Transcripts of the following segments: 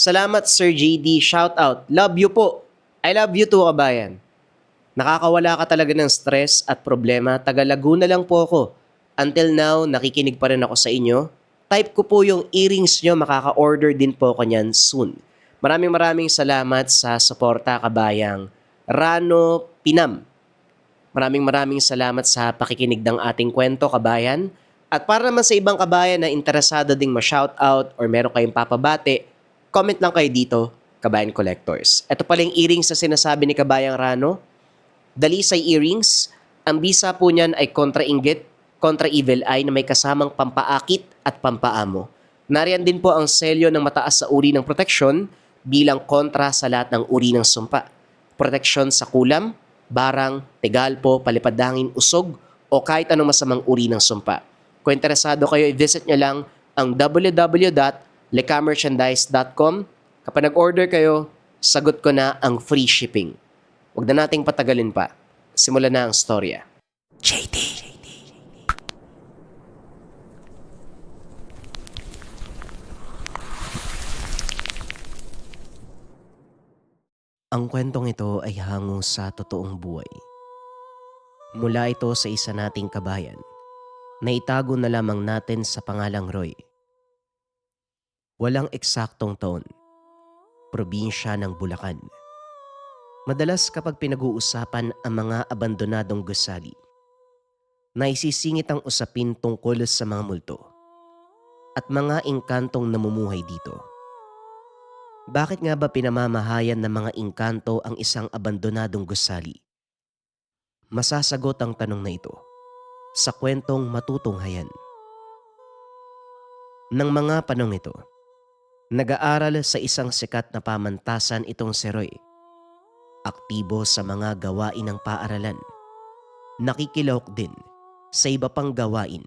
Salamat Sir JD, shout out. Love you po. I love you too, kabayan. Nakakawala ka talaga ng stress at problema. Taga Laguna lang po ako. Until now, nakikinig pa rin ako sa inyo. Type ko po yung earrings nyo, makaka-order din po ako niyan soon. Maraming salamat sa suporta, kabayang Rano Pinam. Maraming salamat sa pakikinig ng ating kwento, kabayan. At para naman sa ibang kabayan na interesado ding ma-shoutout or meron kayong papabate, comment lang kayo dito, Kabayan Collectors. Ito pala yung earrings na sinasabi ni Kabayang Rano. Dalisay earrings. Ang bisa po niyan ay kontra-inggit, kontra-evil eye na may kasamang pampaakit at pampaamo. Nariyan din po ang selyo ng mataas sa uri ng proteksyon bilang kontra sa lahat ng uri ng sumpa. Proteksyon sa kulam, barang, tegalpo, palipadangin, usog, o kahit anong masamang uri ng sumpa. Kung interesado kayo, i-visit nyo lang ang www.lecamerchandise.com. Kapag nag-order kayo, sagot ko na ang free shipping. Huwag na nating patagalin pa. Simulan na ang storya. JD. Ang kwentong ito ay hango sa totoong buhay. Mula ito sa isa nating kabayan na itago na lamang natin sa pangalang Roy. Walang eksaktong taon. Probinsya ng Bulacan. Madalas kapag pinag-uusapan ang mga abandonadong gusali, naisisingit ang usapin tungkol sa mga multo at mga engkantong namumuhay dito. Bakit nga ba pinamamahayan ng mga engkanto ang isang abandonadong gusali? Masasagot ang tanong na ito sa kwentong matutunghayan. Nang mga panong ito, nag-aaral sa isang sikat na pamantasan itong si Roy. Aktibo sa mga gawain ng paaralan. Nakikilahok din sa iba pang gawain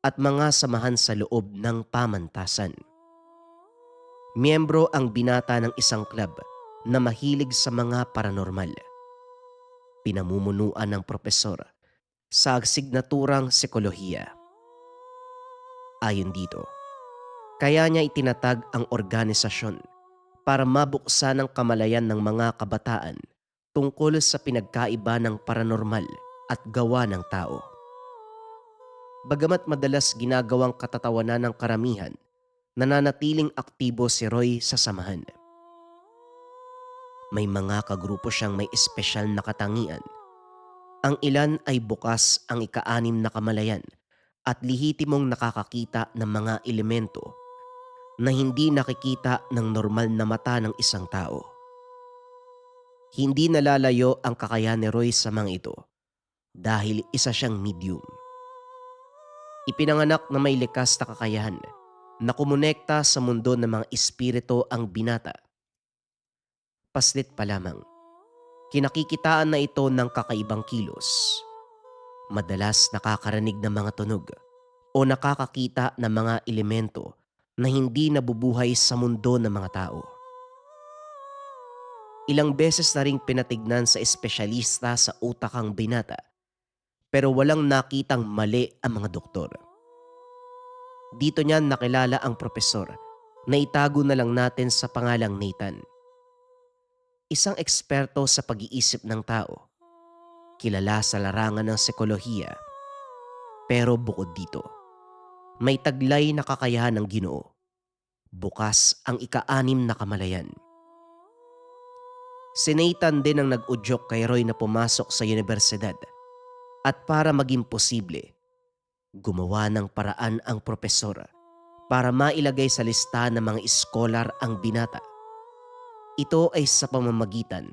at mga samahan sa loob ng pamantasan. Miyembro ang binata ng isang club na mahilig sa mga paranormal. Pinamumunuan ng propesor sa asignaturang psikolohiya. Ayon dito, kaya niya itinatag ang organisasyon para mabuksan ang kamalayan ng mga kabataan tungkol sa pinagkaiba ng paranormal at gawa ng tao. Bagamat madalas ginagawang katatawanan ng karamihan, nananatiling aktibo si Roy sa samahan. May mga kagrupo siyang may espesyal na katangian. Ang ilan ay bukas ang ika-6 na kamalayan at lihitimong nakakakita ng mga elemento na hindi nakikita ng normal na mata ng isang tao. Hindi nalalayo ang kakayahan ni Roy sa mga ito dahil isa siyang medium. Ipinanganak na may likas na kakayahan na kumonekta sa mundo ng mga espiritu ang binata. Paslit pa lamang, kinakikitaan na ito ng kakaibang kilos. Madalas nakakarinig ng mga tunog o nakakakita ng mga elemento na hindi nabubuhay sa mundo ng mga tao. Ilang beses na ring pinatignan sa espesyalista sa utak ang binata pero walang nakitang mali ang mga doktor. Dito niya nakilala ang propesor na itago na lang natin sa pangalang Nathan. Isang eksperto sa pag-iisip ng tao, kilala sa larangan ng psikolohiya. Pero bukod dito, may taglay na kakayahan ng Ginoo. Bukas ang ika-6 na kamalayan. Si Nathan din ang nag-udyok kay Roy na pumasok sa universidad at para maging posible, gumawa ng paraan ang propesor para mailagay sa listahan ng mga iskolar ang binata. Ito ay sa pamamagitan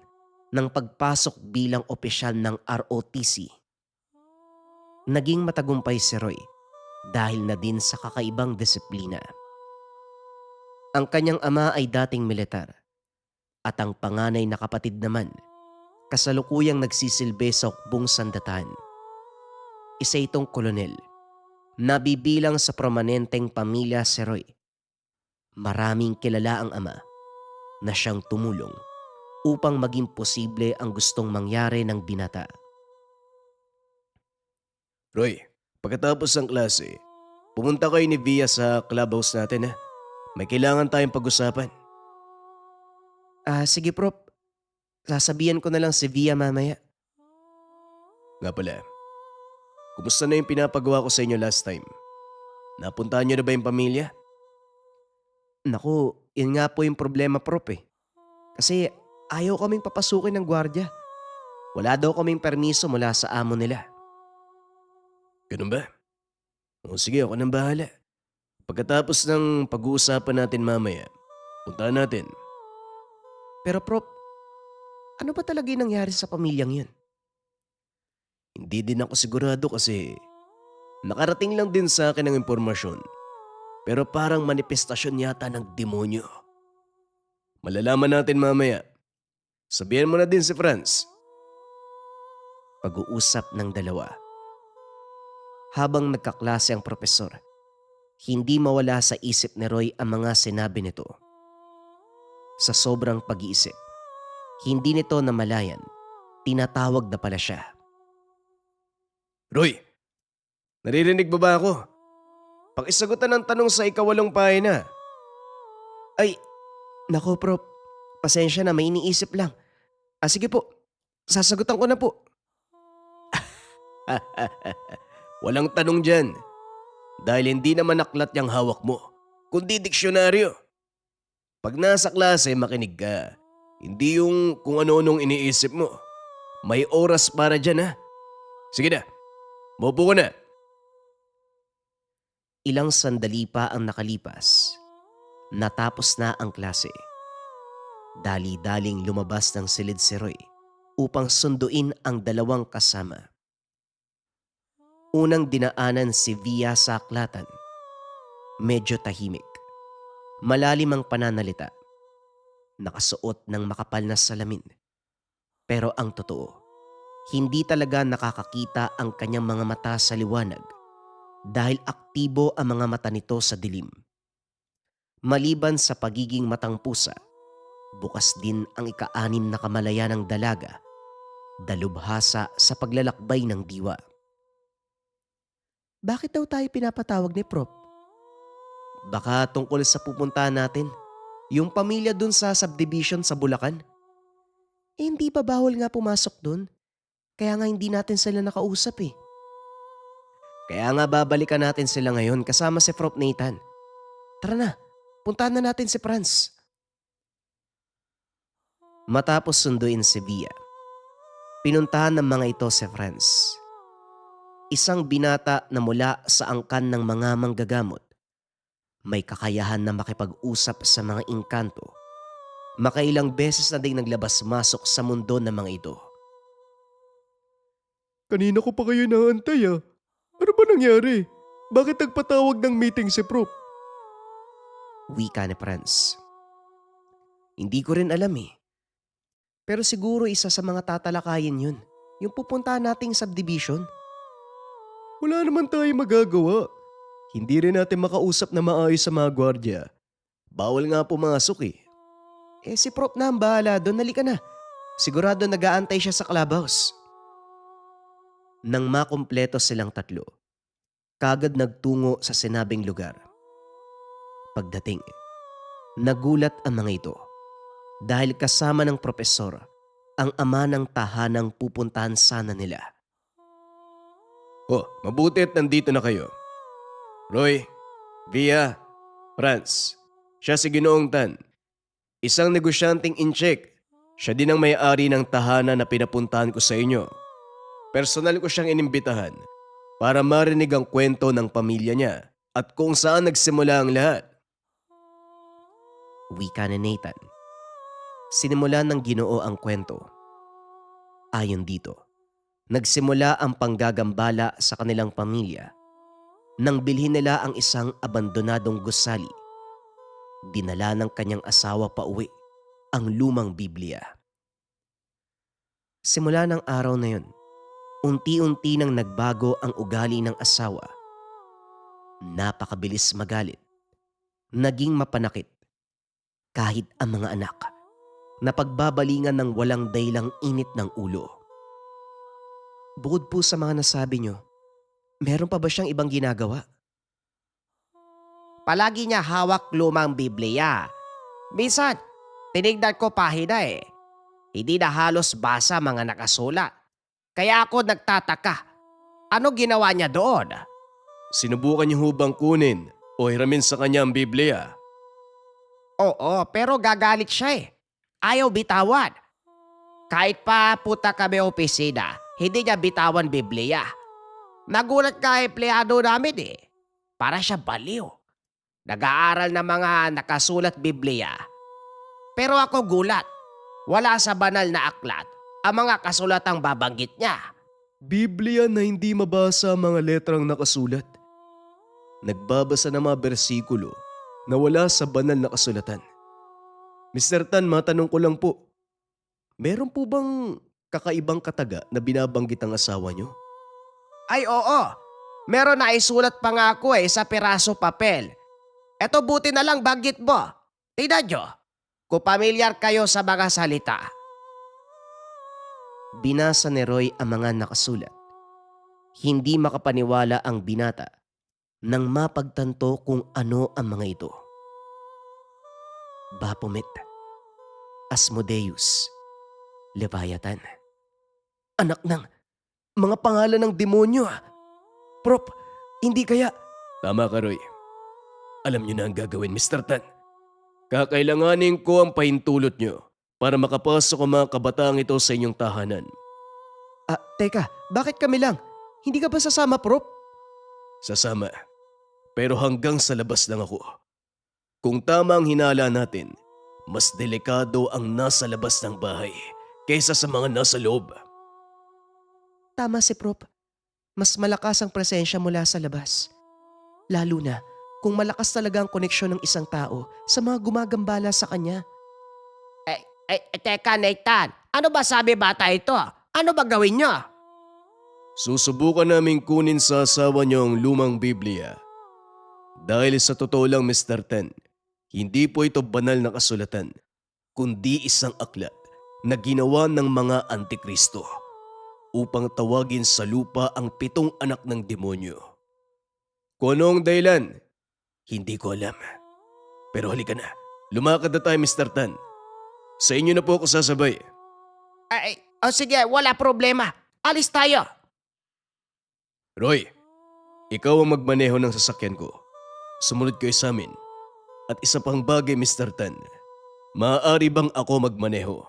ng pagpasok bilang opisyal ng ROTC. Naging matagumpay si Roy dahil na din sa kakaibang disiplina. Ang kanyang ama ay dating militar at ang panganay na kapatid naman kasalukuyang nagsisilbi sa hukbong sandatahan. Isa itong kolonel, nabibilang sa prominenteng pamilya si Roy. Maraming kilala ang ama na siyang tumulong upang maging posible ang gustong mangyari ng binata. Roy, pagkatapos ng klase, pumunta kayo ni Via sa clubhouse natin ha. May kailangan tayong pag-usapan. Sige Prop. Sasabihan ko na lang si Via mamaya. Nga pala, kumusta na yung pinapagawa ko sa inyo last time? Napuntahan nyo na ba yung pamilya? Naku, yun nga po yung problema Prop eh. Kasi ayaw kaming papasukin ng gwardiya. Wala daw kaming permiso mula sa amo nila. Ganun ba? O sige, ako nang bahala. Pagkatapos ng pag-uusapan natin mamaya, puntahan natin. Pero Prop, ano ba talaga yung nangyari sa pamilyang yun? Hindi din ako sigurado kasi nakarating lang din sa akin ang impormasyon. Pero parang manifestasyon yata ng demonyo. Malalaman natin mamaya. Sabihan mo na din si Franz. Pag-uusap ng dalawa. Habang nagkaklase ang propesor, hindi mawala sa isip ni Roy ang mga sinabi nito. Sa sobrang pag-iisip, hindi nito namalayan, tinatawag na pala siya. Roy, naririnig mo ba ako? Pakisagutan ng tanong sa ikawalong pahina. Ay, nako Prop, pasensya na, may iniisip lang. Sige po, sasagutan ko na po. Walang tanong dyan. Dahil hindi naman aklat yung hawak mo, kundi diksyonaryo. Pag nasa klase, makinig ka. Hindi yung kung ano-anong iniisip mo. May oras para dyan ha. Sige na, maupo ka na. Ilang sandali pa ang nakalipas. Natapos na ang klase. Dali-daling lumabas ng silid si Roy upang sunduin ang dalawang kasama. Unang dinaanan si Via sa aklatan. Medyo tahimik. Malalim ang pananalita. Nakasuot ng makapal na salamin. Pero ang totoo, hindi talaga nakakakita ang kanyang mga mata sa liwanag dahil aktibo ang mga mata nito sa dilim. Maliban sa pagiging matang pusa, bukas din ang ika-6 na kamalayan ng dalaga, dalubhasa sa paglalakbay ng diwa. Bakit daw tayo pinapatawag ni Prop? Baka tungkol sa pupuntahan natin, yung pamilya dun sa subdivision sa Bulacan. Hindi pa bawal nga pumasok dun, kaya nga hindi natin sila nakausap eh. Kaya nga babalikan natin sila ngayon kasama si Prop Nathan. Tara na, puntahan na natin si Franz. Matapos sunduin si Via, pinuntahan ng mga ito si Franz. Isang binata na mula sa angkan ng mga manggagamot. May kakayahan na makipag-usap sa mga engkanto. Makailang beses na ding naglabas-masok sa mundo ng mga ito. Kanina ko pa kayo naantay ah. Ano ba nangyari? Bakit nagpatawag ng meeting si Prop? Wika ni Franz. Hindi ko rin alam eh. Pero siguro isa sa mga tatalakayin yun. Yung pupuntahan nating subdivision. Wala naman tayo magagawa. Hindi rin natin makausap na maayos sa mga gwardya. Bawal nga pumasok eh. Si Prop na ang bahala doon. Halika na. Sigurado nag-aantay siya sa clubhouse. Nang makumpleto silang tatlo, kagad nagtungo sa sinabing lugar. Pagdating, nagulat ang mga ito dahil kasama ng propesor ang ama ng tahanang pupuntahan sana nila. Oh, mabuti at nandito na kayo. Roy, Via, Franz, siya si Ginoong Tan. Isang negosyanteng in-check. Siya din ang may-ari ng tahanan na pinapuntahan ko sa inyo. Personal ko siyang inimbitahan para marinig ang kwento ng pamilya niya at kung saan nagsimula ang lahat. Wika ni Nathan. Sinimula ng Ginoo ang kwento. Ayon dito, nagsimula ang panggagambala sa kanilang pamilya nang bilhin nila ang isang abandonadong gusali. Dinala ng kanyang asawa pa uwi ang lumang Biblia. Simula ng araw na yun, unti-unti nang nagbago ang ugali ng asawa. Napakabilis magalit. Naging mapanakit. Kahit ang mga anak, napagbabalingan ng walang daylang init ng ulo. Bukod po sa mga nasabi nyo, meron pa ba siyang ibang ginagawa? Palagi niya hawak lumang Biblia. Minsan, Tinignan ko pahina eh. Hindi na halos basa mga nakasulat. Kaya ako nagtataka. Ano ginawa niya doon? Sinubukan niyo hubang kunin o hiramin sa kanya ang Biblia? Oo, pero gagalit siya eh. Ayaw bitawan. Kahit pa puta kami opisina, hindi niya bitawan Biblia. Nagulat ka empleyado namin eh. Para siya baliw. Nag-aaral ng mga nakasulat Biblia. Pero ako gulat. Wala sa banal na aklat ang mga kasulatang babanggit niya. Biblia na hindi mabasa ang mga letrang nakasulat. Nagbabasa ng mga bersikulo na wala sa banal na kasulatan. Mr. Tan, matanong ko lang po, meron po bang kakaibang kataga na binabanggit ang asawa niyo? Ay oo, meron na isulat pa nga ako eh sa piraso papel. Eto buti na lang banggit mo. Tingnan nyo, kung pamilyar kayo sa mga salita. Binasa ni Roy ang mga nakasulat. Hindi makapaniwala ang binata nang mapagtanto kung ano ang mga ito. Baphomet, Asmodeus, Leviathan. Anak ng mga pangalan ng demonyo ah. Prop, hindi kaya... Tama ka, Roy. Alam niyo na ang gagawin, Mr. Tan. Kakailanganin ko ang pahintulot niyo para makapasok ang mga kabataang ito sa inyong tahanan. Teka, bakit kami lang? Hindi ka ba sasama, Prop? Sasama. Pero hanggang sa labas lang ako. Kung tama ang hinala natin, mas delikado ang nasa labas ng bahay kaysa sa mga nasa loob. Tama si Prop. Mas malakas ang presensya mula sa labas. Lalo na kung malakas talaga ang koneksyon ng isang tao sa mga gumagambala sa kanya. Teka Nathan, ano ba sabi bata ito? Ano ba gawin nyo? Susubukan naming kunin sa asawa niyo ang lumang Biblia. Dahil sa totoo lang, Mr. Tan, hindi po ito banal na kasulatan, kundi isang aklat na ginawa ng mga antikristo upang tawagin sa lupa ang 7 anak ng demonyo. Kung ano ang dahilan, hindi ko alam. Pero halika na, lumakad na tayo, Mr. Tan. Sa inyo na po ako sasabay. Sige, wala problema. Alis tayo. Roy, ikaw ang magmaneho ng sasakyan ko. Sumunod kayo sa amin. At isa pang bagay, Mr. Tan. Maaari bang ako magmaneho?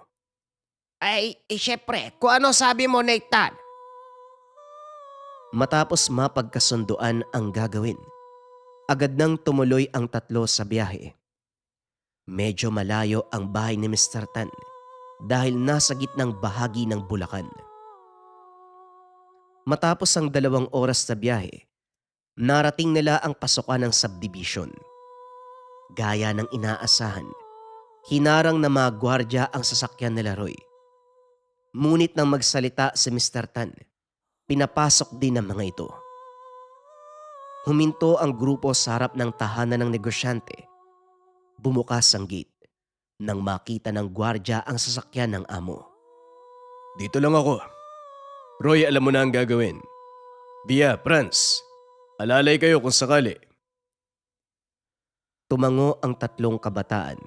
Syempre, kung ano sabi mo Nathan. Matapos mapagkasunduan ang gagawin, agad nang tumuloy ang tatlo sa biyahe. Medyo malayo ang bahay ni Mr. Tan dahil nasa gitnang bahagi ng Bulacan. Matapos ang 2 oras na biyahe, narating nila ang pasukan ng subdivision. Gaya ng inaasahan, hinarang na mga gwardya ang sasakyan nila Roy. Ngunit nang magsalita si Mr. Tan, pinapasok din ng mga ito. Huminto ang grupo sa harap ng tahanan ng negosyante. Bumukas ang gate nang makita ng gwardya ang sasakyan ng amo. Dito lang ako. Roy, alam mo na ang gagawin. Via, Franz, alalay kayo kung sakali. Tumango ang 3 kabataan.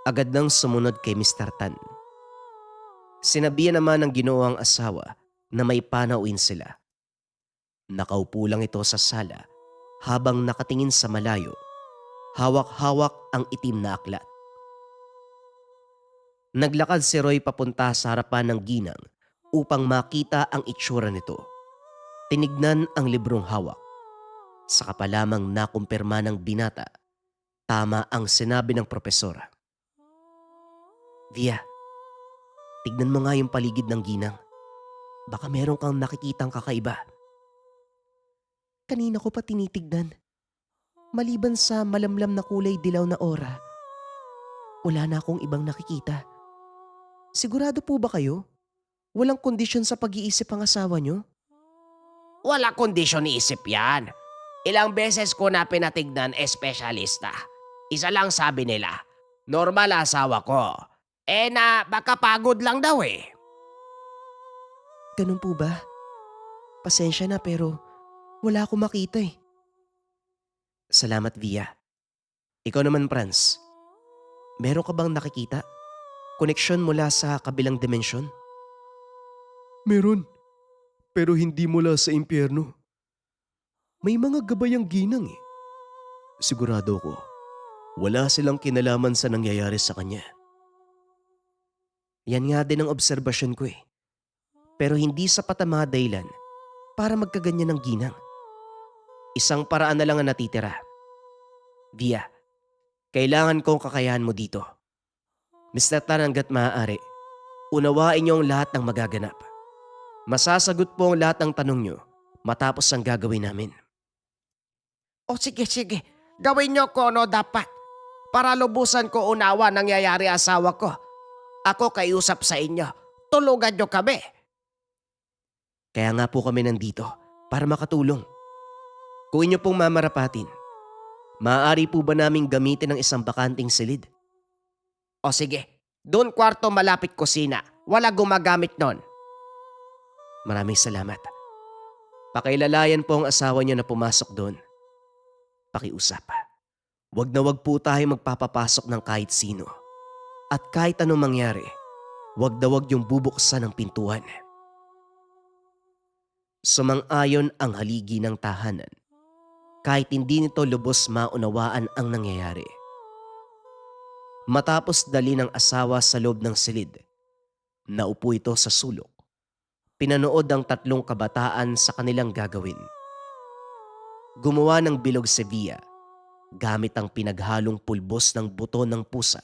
Agad nang sumunod kay Mr. Tan. Sinabihan naman ng ginawang asawa na may panauin sila. Nakaupo lang ito sa sala habang nakatingin sa malayo. Hawak-hawak ang itim na aklat. Naglakad si Roy papunta sa harapan ng ginang upang makita ang itsura nito. Tinignan ang librong hawak. Saka pa lamang nakumpirma ng binata. Tama ang sinabi ng propesor. Via, tignan mo nga yung paligid ng ginang. Baka meron kang nakikitang kakaiba. Kanina ko pa tinitignan. Maliban sa malamlam na kulay dilaw na aura, wala na akong ibang nakikita. Sigurado po ba kayo? Walang kondisyon sa pag-iisip ang asawa nyo? Wala kondisyon ni isip yan. Ilang beses ko na pinatignan espesyalista. Isa lang sabi nila, normal asawa ko. Na baka pagod lang daw eh. Ganun po ba? Pasensya na pero wala akong makita eh. Salamat, Via. Ikaw naman, Franz. Meron ka bang nakikita? Koneksyon mula sa kabilang dimensyon? Meron, pero hindi mula sa impyerno. May mga gabayang ginang eh. Sigurado ko, wala silang kinalaman sa nangyayari sa kanya. Yan nga din ang obserbasyon ko eh. Pero hindi sapat ang mga dahilan para magkaganyan ng ginang. Isang paraan na lang ang natitira. Via, kailangan kong kakayahan mo dito. Mr. Tan, hanggat maaari, unawain niyo ang lahat ng magaganap. Masasagot po ang lahat ng tanong niyo matapos ang gagawin namin. O sige, sige. Gawin niyo ko ano dapat. Para lubusan ko unawa nangyayari asawa ko. Ako kaiusap sa inyo. Tulugan niyo kami. Kaya nga po kami nandito para makatulong. Kung inyo pong mamarapatin, maaari po ba naming gamitin ang isang bakanting silid? O sige. Doon kwarto malapit kusina. Wala gumagamit nun. Maraming salamat. Pakialalayan po ang asawa niyo na pumasok doon. Pakiusap. Wag na wag po tayo magpapapasok ng kahit sino. At kahit anong mangyari, wag na wag yung bubuksan ng pintuan. Sumang-ayon ang haligi ng tahanan. Kahit hindi nito lubos maunawaan ang nangyayari. Matapos dali ng asawa sa loob ng silid, naupo ito sa sulok. Pinanood ang tatlong kabataan sa kanilang gagawin. Gumawa ng bilog si Via gamit ang pinaghalong pulbos ng buto ng pusa,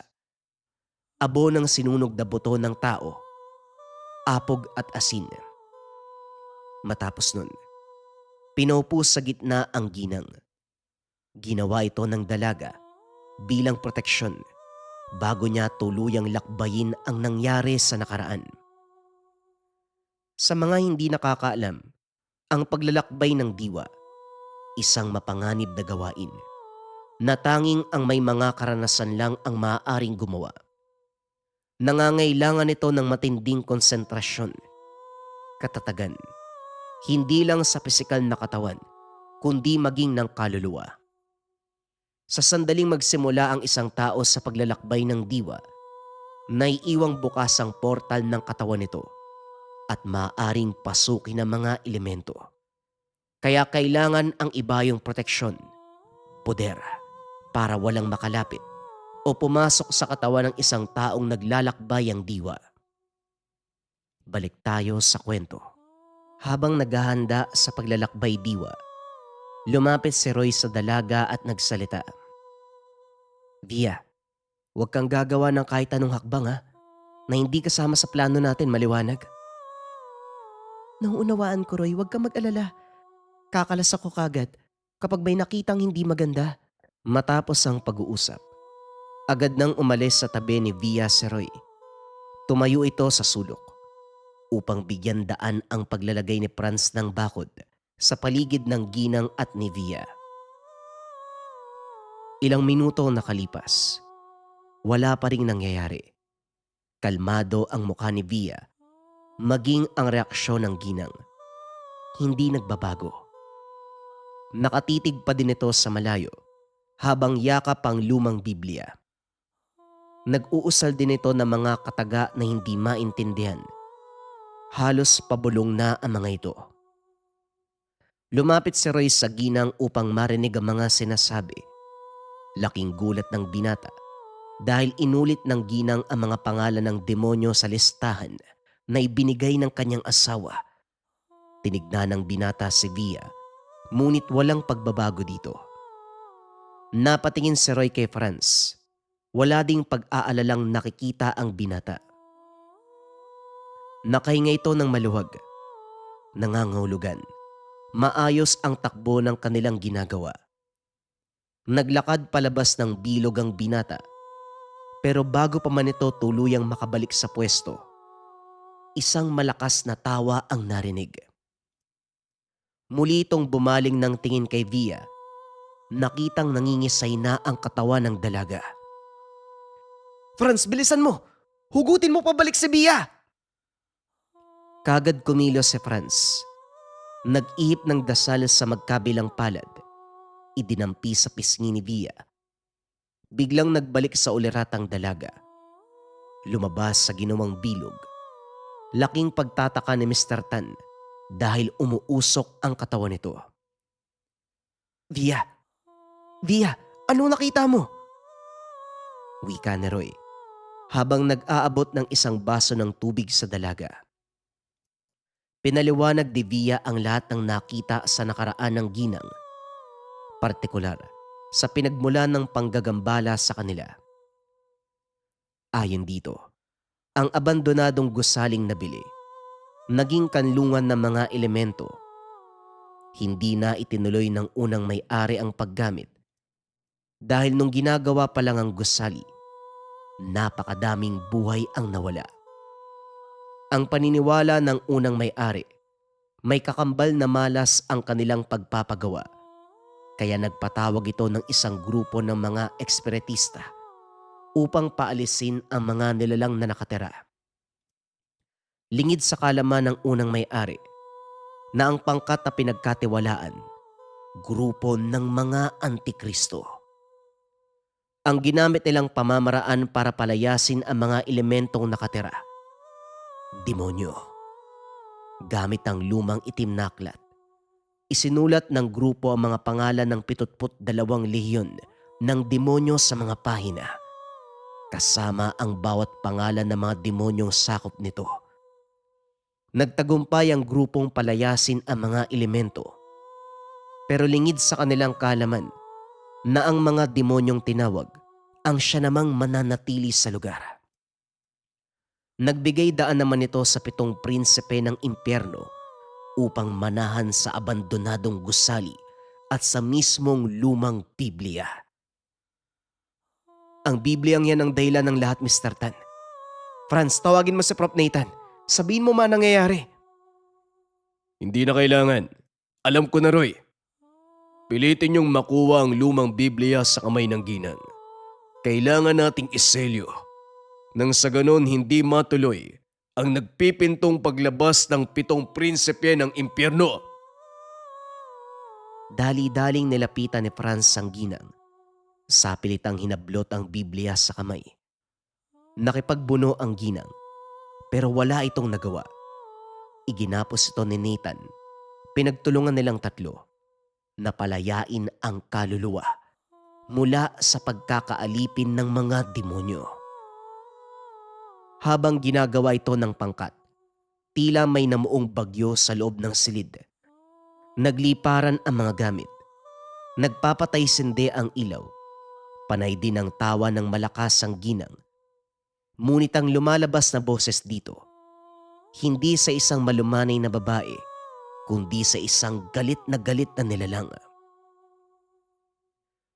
abo ng sinunog na buto ng tao, apog at asin. Matapos nun, pinaupo sa gitna ang ginang. Ginawa ito ng dalaga bilang proteksyon bago niya tuluyang lakbayin ang nangyari sa nakaraan. Sa mga hindi nakakaalam, ang paglalakbay ng diwa, isang mapanganib na gawain na tanging ang may mga karanasan lang ang maaaring gumawa. Nangangailangan ito ng matinding konsentrasyon, katatagan, hindi lang sa pisikal na katawan, kundi maging ng kaluluwa. Sa sandaling magsimula ang isang tao sa paglalakbay ng diwa, naiiwang bukas ang portal ng katawan nito at maaaring pasukin ng mga elemento. Kaya kailangan ang ibayong proteksyon, poder, para walang makalapit o pumasok sa katawan ng isang taong naglalakbay ang diwa. Balik tayo sa kwento. Habang naghahanda sa paglalakbay diwa, lumapit si Roy sa dalaga at nagsalita. Via, huwag kang gagawa ng kahit anong hakbang ha, na hindi kasama sa plano natin, maliwanag. Nauunawaan ko, Roy, huwag kang mag-alala. Kakalas ako kagad kapag may nakitang hindi maganda. Matapos ang pag-uusap, agad nang umalis sa tabi ni Via si Roy. Tumayo ito sa sulok upang bigyan daan ang paglalagay ni Franz ng bakod sa paligid ng ginang at ni Via. Ilang minuto nakalipas, wala pa ring nangyayari. Kalmado ang mukha ni Via, maging ang reaksyon ng ginang. Hindi nagbabago. Nakatitig pa din ito sa malayo habang yakap ang lumang Biblia. Nag-uusal din ito ng mga kataga na hindi maintindihan. Halos pabulong na ang mga ito. Lumapit si Roy sa ginang upang marinig ang mga sinasabi. Laking gulat ng binata dahil inulit ng ginang ang mga pangalan ng demonyo sa listahan na ibinigay ng kanyang asawa. Tinignan ng binata si Via, ngunit walang pagbabago dito. Napatingin si Roy kay Franz. Wala ding pag-aalalang nakikita ang binata. Nakahinga ito ng maluwag. Nangangahulugan. Maayos ang takbo ng kanilang ginagawa. Naglakad palabas ng bilog ang binata. Pero bago pa man ito tuluyang makabalik sa pwesto, isang malakas na tawa ang narinig. Muli itong bumaling ng tingin kay Via. Nakitang nangingisay na ang katawan ng dalaga. Franz, bilisan mo! Hugutin mo pabalik si Via! Kagad kumilos si Franz. Nag-ihip ng dasal sa magkabilang palad. Idinampi sa pisngi ni Via. Biglang nagbalik sa uliratang dalaga. Lumabas sa ginawang bilog. Laking pagtataka ni Mr. Tan dahil umuusok ang katawan nito. Via! Via! Ano nakita mo? Wika ni Roy habang nag-aabot ng isang baso ng tubig sa dalaga. Pinaliwanag ni Via ang lahat ng nakita sa nakaraan ng ginang, partikular sa pinagmulan ng panggagambala sa kanila. Ayon dito, ang abandonadong gusaling nabili, naging kanlungan ng mga elemento. Hindi na itinuloy ng unang may-ari ang paggamit dahil nung ginagawa pa lang ang gusali, napakadaming buhay ang nawala. Ang paniniwala ng unang may-ari, may kakambal na malas ang kanilang pagpapagawa, kaya nagpatawag ito ng isang grupo ng mga espiritista upang paalisin ang mga nilalang na nakatira. Lingid sa kalaman ng unang may-ari na ang pangkat na pinagkatiwalaan, grupo ng mga antikristo. Ang ginamit nilang pamamaraan para palayasin ang mga elementong nakatira, demonyo. Gamit ang lumang itim na aklat, isinulat ng grupo ang mga pangalan ng 72 lehiyon ng demonyo sa mga pahina, kasama ang bawat pangalan ng mga demonyong sakop nito. Nagtagumpay ang grupong palayasin ang mga elemento, pero lingid sa kanilang kaalaman na ang mga demonyong tinawag ang siya namang mananatili sa lugar. Nagbigay daan naman ito sa 7 prinsipe ng impyerno upang manahan sa abandonadong gusali at sa mismong lumang Biblia. Ang Bibliang yan ang dahilan ng lahat, Mr. Tan. Franz, tawagin mo si Prof. Nathan. Sabihin mo man nangyayari. Hindi na kailangan. Alam ko na, Roy. Pilitin niyong makuha ang lumang Biblia sa kamay ng ginang. Kailangan nating iselyo. Nang sa ganon hindi matuloy ang nagpipintong paglabas ng 7 prinsipe ng impyerno. Dali-daling nilapitan ni Franz ang ginang. Sapilitang hinablot ang Biblia sa kamay. Nakipagbuno ang ginang, pero wala itong nagawa. Iginapos ito ni Nathan. Pinagtulungan nilang tatlo na palayain ang kaluluwa mula sa pagkakaalipin ng mga demonyo. Habang ginagawa ito ng pangkat, tila may namuong bagyo sa loob ng silid. Nagliparan ang mga gamit. Nagpapatay-sindi ang ilaw. Panay din ang tawa ng malakas ang ginang. Ngunit ang lumalabas na boses dito, hindi sa isang malumanay na babae, kundi sa isang galit na nilalang.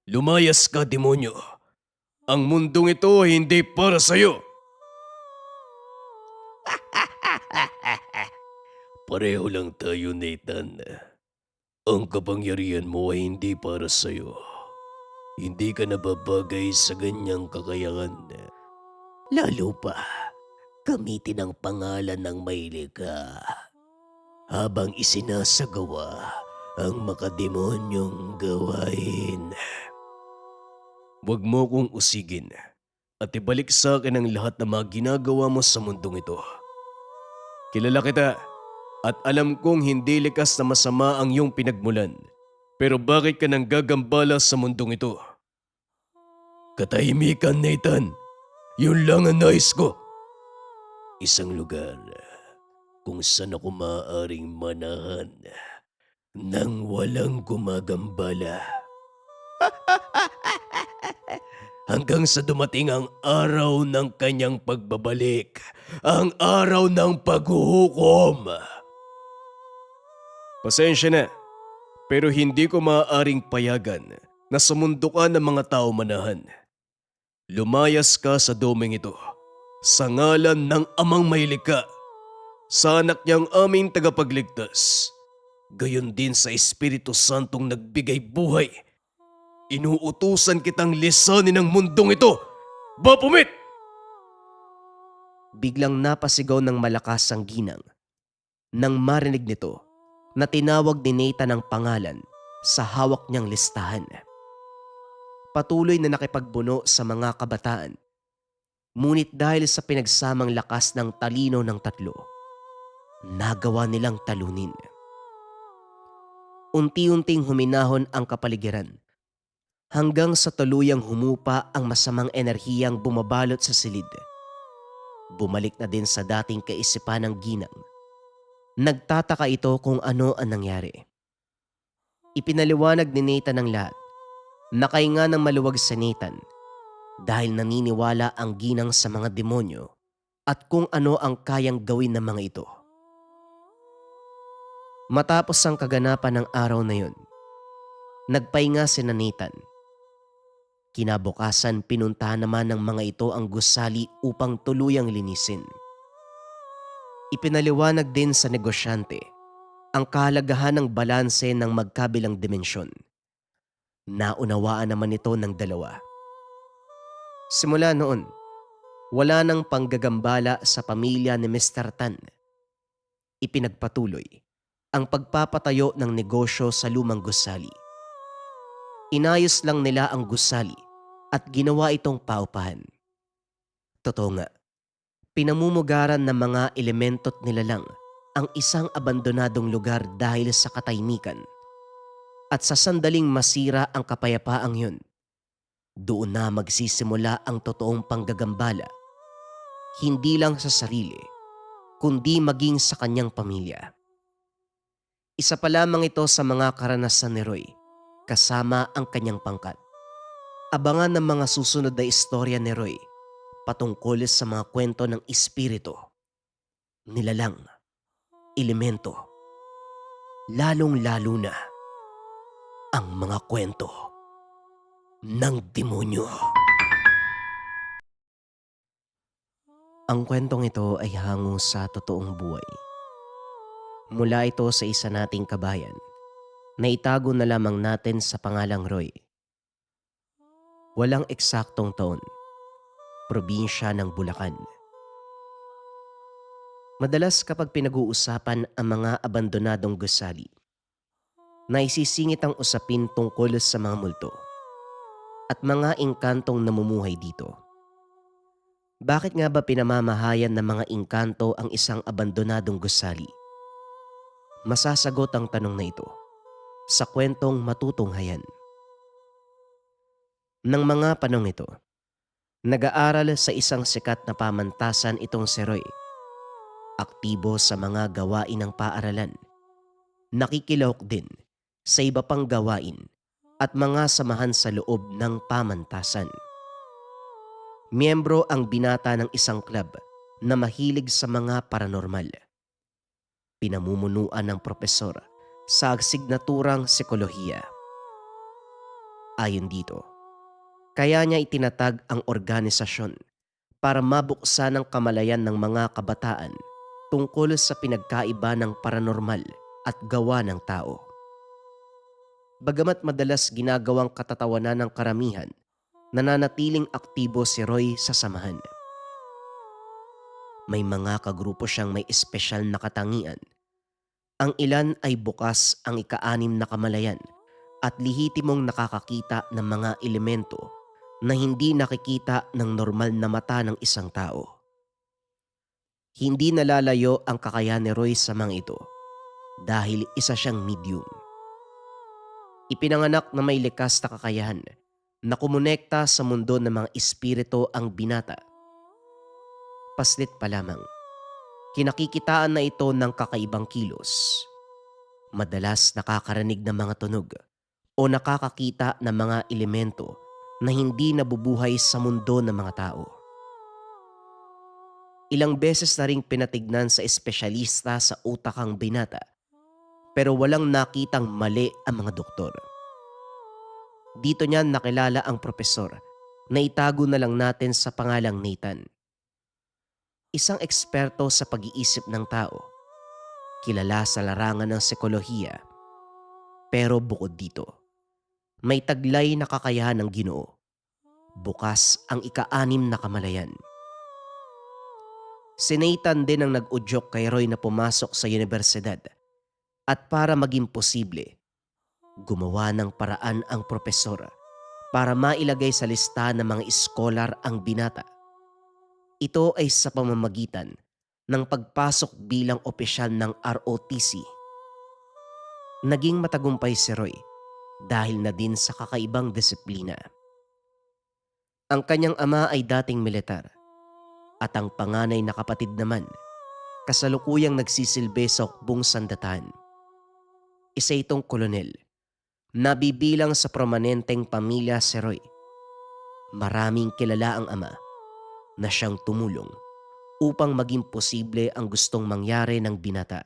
Lumayas ka, demonyo. Ang mundong ito hindi para sa'yo. Pareho lang tayo, Nathan. Ang kapangyarihan mo ay hindi para sa'yo. Hindi ka nababagay sa ganyang kakayahan. Lalo pa, gamitin ang pangalan ng may likha habang isinasagawa ang makademonyong gawain. Huwag mo kong usigin at ibalik sa akin ang lahat ng mga ginagawa mo sa mundong ito. Kilala kita at alam kong hindi likas na masama ang iyong pinagmulan. Pero bakit ka nang gagambala sa mundong ito? Katahimikan, Nathan. Yun lang ang nais ko. Isang lugar kung saan ako maaaring manahan nang walang gumagambala. Hanggang sa dumating ang araw ng kanyang pagbabalik, ang araw ng paghuhukom. Pasensya na, pero hindi ko maaaring payagan na sumundukan ng mga tao manahan. Lumayas ka sa domeng ito sa ngalan ng Amang Maylikha, sa anak niyang aming tagapagligtas, gayon din sa Espiritu Santong nagbigay buhay. Inuutusan kitang lisanin ang mundong ito. Baphomet! Biglang napasigaw ng malakas ang ginang. Nang marinig nito, na tinawag ni Nathan ang pangalan sa hawak niyang listahan. patuloy na nakipagbuno sa mga kabataan. Ngunit dahil sa pinagsamang lakas ng talino ng tatlo, nagawa nilang talunin. Unti-unting huminahon ang kapaligiran hanggang sa tuluyang humupa ang masamang enerhiyang bumabalot sa silid. Bumalik na din sa dating kaisipan ng ginang. Nagtataka ito kung ano ang nangyari. Ipinaliwanag ni Nathan ang lahat. Nakahinga ng maluwag sa Nathan dahil naniniwala ang ginang sa mga demonyo at kung ano ang kayang gawin ng mga ito. Matapos ang kaganapan ng araw na yun, nagpahinga si Nathan. Kinabukasan pinuntahan naman ng mga ito ang gusali upang tuluyang linisin. Ipinaliwanag din sa negosyante ang kahalagahan ng balanse ng magkabilang dimensyon. Naunawaan naman ito ng dalawa. Simula noon, wala nang panggagambala sa pamilya ni Mr. Tan. Ipinagpatuloy ang pagpapatayo ng negosyo sa lumang gusali. Inayos lang nila ang gusali at ginawa itong paupahan. Totoo nga, pinamumugaran ng mga elemento't nilalang ang isang abandonadong lugar dahil sa katahimikan. At sa sandaling masira ang kapayapaang yun, doon na magsisimula ang totoong panggagambala, hindi lang sa sarili, kundi maging sa kanyang pamilya. Isa pa lamang ito sa mga karanasan ni Roy, kasama ang kanyang pangkat. Abangan ng mga susunod na istorya ni Roy patungkol sa mga kwento ng espiritu, nilalang, elemento, lalong-lalo na ang mga kwento ng demonyo. Ang kwentong ito ay hango sa totoong buhay. Mula ito sa isa nating kabayan na itago na lamang natin sa pangalang Roy. Walang eksaktong taon, probinsya ng Bulacan. Madalas kapag pinag-uusapan ang mga abandonadong gusali, naisisingit ang usapin tungkol sa mga multo at mga engkantong namumuhay dito. Bakit nga ba pinamamahayan ng mga engkanto ang isang abandonadong gusali? Masasagot ang tanong na ito sa kwentong matutunghayan. Nang mga panong ito, nag-aaral sa isang sikat na pamantasan itong si Roy. Aktibo sa mga gawain ng paaralan. Nakikilahok din sa iba pang gawain at mga samahan sa loob ng pamantasan. Miyembro ang binata ng isang club na mahilig sa mga paranormal. Pinamumunuan ng propesor sa asignaturang psikolohiya. Ayon dito, kaya niya itinatag ang organisasyon para mabuksan ang kamalayan ng mga kabataan tungkol sa pinagkaiba ng paranormal at gawa ng tao. Bagamat madalas ginagawang katatawanan ng karamihan, nananatiling aktibo si Roy sa samahan. May mga kagrupo siyang may espesyal na katangian. Ang ilan ay bukas ang ika-6 na kamalayan at lihitimong nakakakita ng mga elemento na hindi nakikita ng normal na mata ng isang tao. Hindi nalalayo ang kakayahan ni Roy sa mga ito dahil isa siyang medium. Ipinanganak na may likas na kakayahan na kumonekta sa mundo ng mga espiritu ang binata. Paslit pa lamang, kinakikitaan na ito ng kakaibang kilos. Madalas nakakarinig ng mga tunog o nakakakita ng mga elemento na hindi nabubuhay sa mundo ng mga tao. Ilang beses na ring pinatignan sa espesyalista sa utak ang binata, pero walang nakitang mali ang mga doktor. Dito niya nakilala ang propesor na itago na lang natin sa pangalang Nathan. Isang eksperto sa pag-iisip ng tao, kilala sa larangan ng psikolohiya. Pero bukod dito, may taglay na kakayahan ng Ginoo. Bukas ang ika-6 na kamalayan. Si Nathan din ang nag-udyok kay Roy na pumasok sa universidad at para maging posible, gumawa ng paraan ang propesor para mailagay sa listahan ng mga iskolar ang binata. Ito ay sa pamamagitan ng pagpasok bilang opisyal ng ROTC. Naging matagumpay si Roy dahil na din sa kakaibang disiplina. Ang kanyang ama ay dating militar at ang panganay na kapatid naman kasalukuyang nagsisilbi sa hukbong sandatahan. Isa itong kolonel, nabibilang sa prominenteng pamilya si Roy. Maraming kilala ang ama na siyang tumulong upang maging posible ang gustong mangyari ng binata.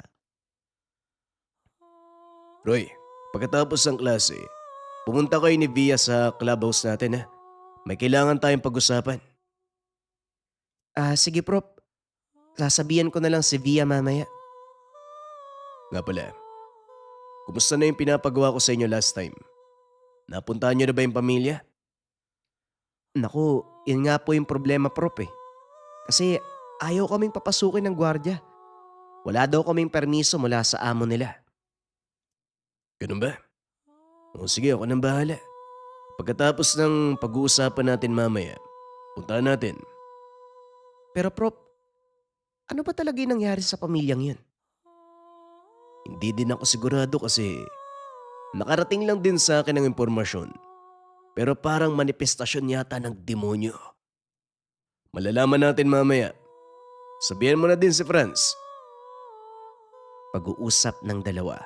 Roy, pagkatapos ng klase, pumunta kayo ni Via sa clubhouse natin ha. May kailangan tayong pag-usapan. Sige Prop, sasabihan ko na lang si Via mamaya. Nga pala, kumusta na yung pinapagawa ko sa inyo last time? Napuntahan niyo na ba yung pamilya? Naku, yun nga po yung problema Prop eh. Kasi ayaw kaming papasukin ng gwardiya. Wala daw kaming permiso mula sa amo nila. Ganun ba? O sige, ako nang bahala. Pagkatapos ng pag-uusapan natin mamaya, puntahan natin. Pero Prop, ano ba talaga yung nangyari sa pamilyang yun? Hindi din ako sigurado kasi nakarating lang din sa akin ang impormasyon. Pero parang manifestasyon yata ng demonyo. Malalaman natin mamaya. Sabihan mo na din si Franz. Pag-uusap ng dalawa.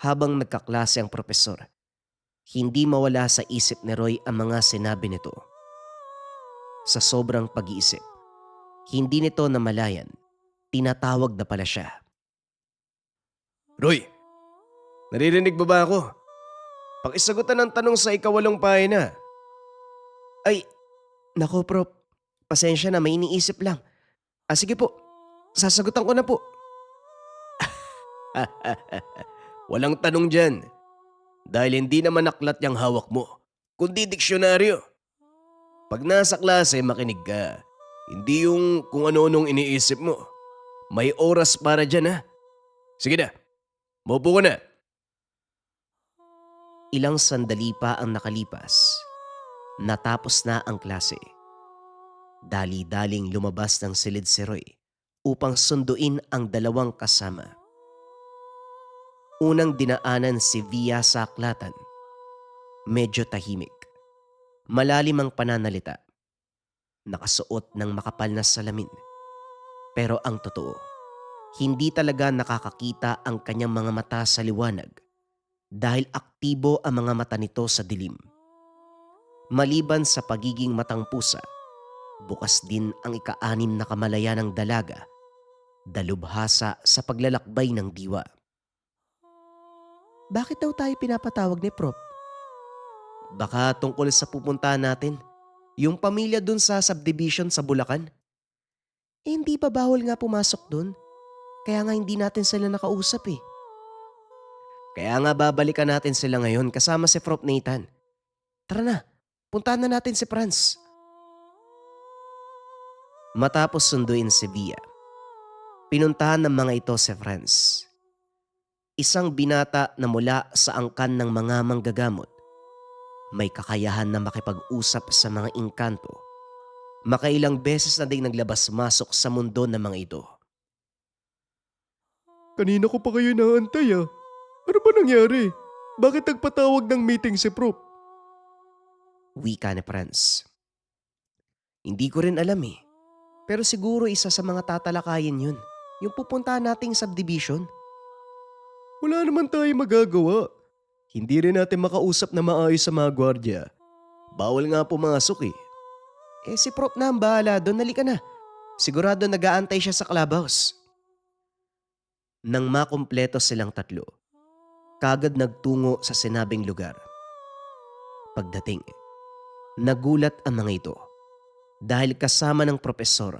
Habang nagkaklase ang propesor, hindi mawala sa isip ni Roy ang mga sinabi nito. Sa sobrang pag-iisip, hindi nito namalayan, tinatawag na pala siya. Roy, naririnig mo ba ako? Pakisagutan ng tanong sa ikawalong pahina. Ay, nako Prop, pasensya na, may iniisip lang. Sige po, sasagutan ko na po. Walang tanong dyan. Dahil hindi naman aklat yung hawak mo, kundi diksyonaryo. Pag nasa klase, makinig ka. Hindi yung kung ano-anong iniisip mo. May oras para dyan ha. Sige na, maupo ka na. Ilang sandali pa ang nakalipas. Natapos na ang klase. Dali-daling lumabas ng silid si Roy upang sunduin ang dalawang kasama. Unang dinaanan si Via sa aklatan. Medyo tahimik. Malalim ang pananalita. Nakasuot ng makapal na salamin. Pero ang totoo, hindi talaga nakakakita ang kanyang mga mata sa liwanag dahil aktibo ang mga mata nito sa dilim. Maliban sa pagiging matang pusa, bukas din ang ika-6 na kamalaya ng dalaga, dalubhasa sa paglalakbay ng diwa. Bakit daw tayo pinapatawag ni Prop? Baka tungkol sa pupuntahan natin, yung pamilya dun sa subdivision sa Bulacan. Hindi pa bawal nga pumasok dun, kaya nga hindi natin sila nakausap eh. Kaya nga babalikan natin sila ngayon kasama si Prop Nathan. Tara na, puntahan na natin si Franz. Matapos sunduin si Via, pinuntahan ng mga ito si Franz. Isang binata na mula sa angkan ng mga manggagamot. May kakayahan na makipag-usap sa mga engkanto. Makailang beses na ding naglabas-masok sa mundo ng mga ito. Kanina ko pa kayo naantay ah. Ano ba nangyari? Bakit nagpatawag ng meeting si Prop? Wika ni Franz. Hindi ko rin alam eh. Pero siguro isa sa mga tatalakayin yun. Yung pupuntahan nating subdivision. Wala naman tayo magagawa. Hindi rin natin makausap na maayos sa mga gwardya. Bawal nga pumasok eh. Si Prop na ang bahala doon. Halika na. Sigurado nag-aantay siya sa clubhouse. Nang makumpleto silang tatlo, kagad nagtungo sa sinabing lugar. Pagdating, nagulat ang mga ito dahil kasama ng propesor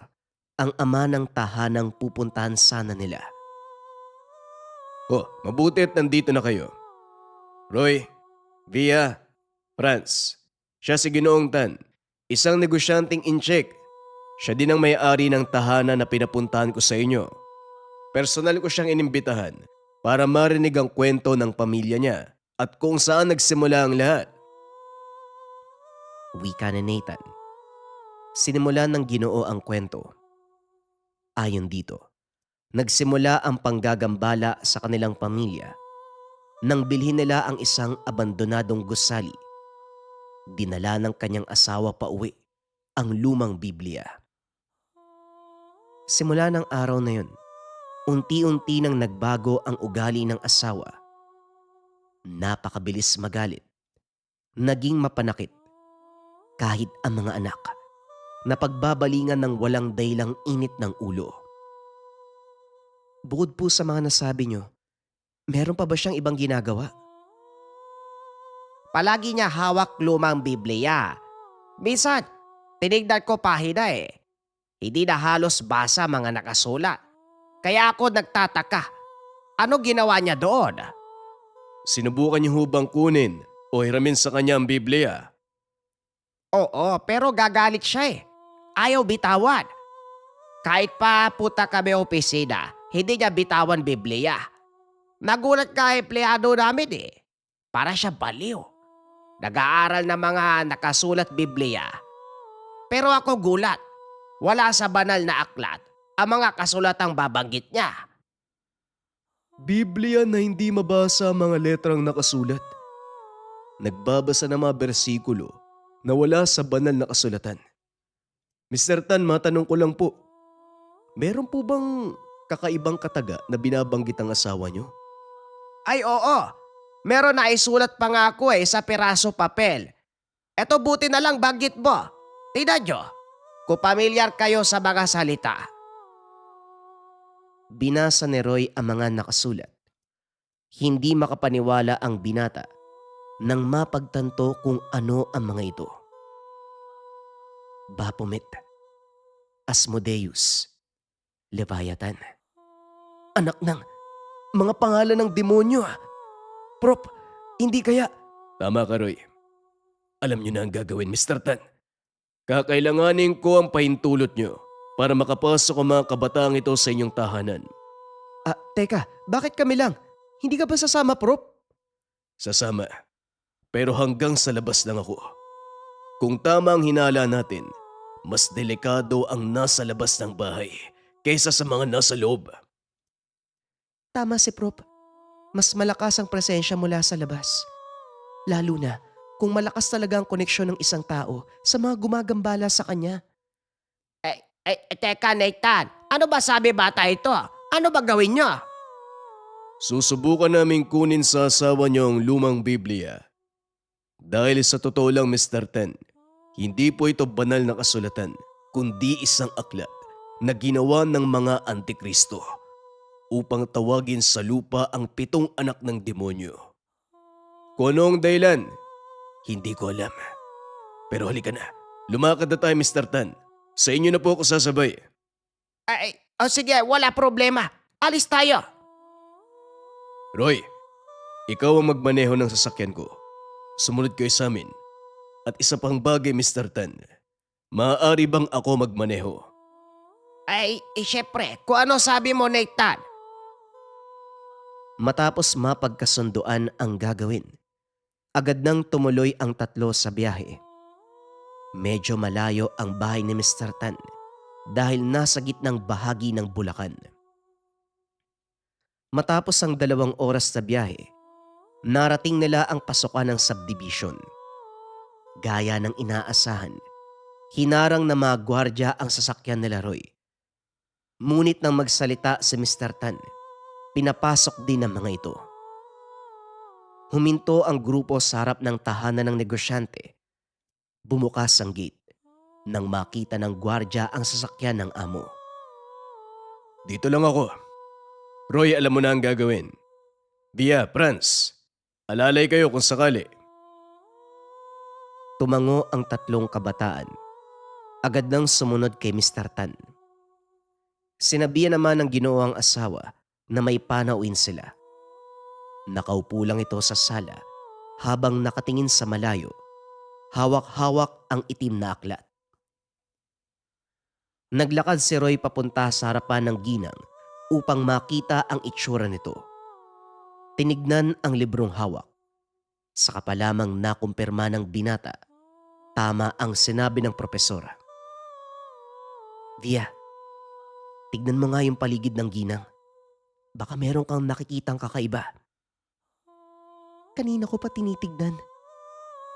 ang ama ng tahanang pupuntahan sana nila. Oh, mabuti at nandito na kayo. Roy, Via, Franz. Siya si Ginoong Tan, isang negosyanteng incheck. Siya din ang may-ari ng tahanan na pinapuntahan ko sa inyo. Personal ko siyang inimbitahan para marinig ang kwento ng pamilya niya at kung saan nagsimula ang lahat. Wika ni Nathan. Sinimula ng Ginoo ang kwento. Ayon dito, nagsimula ang panggagambala sa kanilang pamilya nang bilhin nila ang isang abandonadong gusali. Dinala ng kanyang asawa pa uwi ang lumang Biblia. Simula ng araw na yun, unti-unti nang nagbago ang ugali ng asawa. Napakabilis magalit. Naging mapanakit. Kahit ang mga anak, napagbabalingan ng walang daylang init ng ulo. Bukod po sa mga nasabi nyo, meron pa ba siyang ibang ginagawa? Palagi niya hawak lumang Biblia. Minsan, tinignan ko pahina eh. Hindi na halos basa mga nakasulat. Kaya ako nagtataka. Ano ginawa niya doon? Sinubukan niyo hubang kunin o hiramin sa kanya ang Biblia? Oo, pero gagalit siya eh. Ayaw bitawan. Kahit pa puta kami opisina, hindi niya bitawan Biblia. Nagulat ka empleyado namin eh. Para siya baliw. Nag-aaral ng mga nakasulat Biblia. Pero ako gulat. Wala sa banal na aklat ang mga kasulatang babanggit niya. Biblia na hindi mabasa ang mga letrang nakasulat. Nagbabasa ng mga bersikulo na wala sa banal na kasulatan. Mr. Tan, matanong ko lang po. Meron po bang kakaibang kataga na binabanggit ang asawa niyo? Ay oo, meron na isulat pa nga ako eh sa piraso papel. Eto buti na lang banggit mo. Tingnan nyo, kung pamilyar kayo sa mga salita. Binasa ni Roy ang mga nakasulat. Hindi makapaniwala ang binata nang mapagtanto kung ano ang mga ito. Baphomet, Asmodeus, Leviathan. Anak ng mga pangalan ng demonyo. Prop, hindi kaya... Tama ka, Roy. Alam niyo na ang gagawin, Mr. Tan. Kakailanganin ko ang pahintulot niyo para makapasok ang mga kabataang ito sa inyong tahanan. Teka, bakit kami lang? Hindi ka ba sasama, Prop? Sasama. Pero hanggang sa labas lang ako. Kung tama ang hinala natin, mas delikado ang nasa labas ng bahay kaysa sa mga nasa loob. Tama si Prop. Mas malakas ang presensya mula sa labas. Lalo na kung malakas talaga ang koneksyon ng isang tao sa mga gumagambala sa kanya. Teka Nathan, ano ba sabi bata ito? Ano ba gawin nyo? Susubukan namin kunin sa asawa niyo ang lumang Biblia. Dahil sa totoo lang, Mr. Tan, hindi po ito banal na kasulatan, kundi isang aklat na ginawa ng mga antikristo upang tawagin sa lupa ang 7 anak ng demonyo. Kung ano ang dahilan, hindi ko alam. Pero halika na, lumakad na tayo, Mr. Tan. Sa inyo na po ako sasabay. Sige, wala problema. Alis tayo. Roy, ikaw ang magmaneho ng sasakyan ko. Sumunod kayo sa amin. At isa pang bagay, Mr. Tan. Maaari bang ako magmaneho? Syempre, kung ano sabi mo Nathan. Matapos mapagkasunduan ang gagawin, agad nang tumuloy ang tatlo sa biyahe. Medyo malayo ang bahay ni Mr. Tan dahil nasa gitnang bahagi ng Bulacan. Matapos ang 2 oras na biyahe, narating nila ang pasukan ng subdivision. Gaya ng inaasahan, hinarang na mga gwardya ang sasakyan nila Roy. Ngunit nang magsalita si Mr. Tan, pinapasok din ang mga ito. Huminto ang grupo sa harap ng tahanan ng negosyante. Bumukas ang gate nang makita ng gwardya ang sasakyan ng amo. Dito lang ako. Roy, alam mo na ang gagawin. Via, Franz, alalay kayo kung sakali. Tumango ang 3 kabataan. Agad nang sumunod kay Mr. Tan. Sinabihan naman ng Ginoo ang asawa na may panauin sila. Nakaupo lang ito sa sala habang nakatingin sa malayo. Hawak-hawak ang itim na aklat. Naglakad si Roy papunta sa harapan ng ginang upang makita ang itsura nito. Tinignan ang librong hawak. Saka pa lamang nakumpirma ng binata Tama ang sinabi ng propesora. Via, tignan mo nga yung paligid ng ginang. Baka meron kang nakikitang kakaiba. Kanina ko pa tinitignan.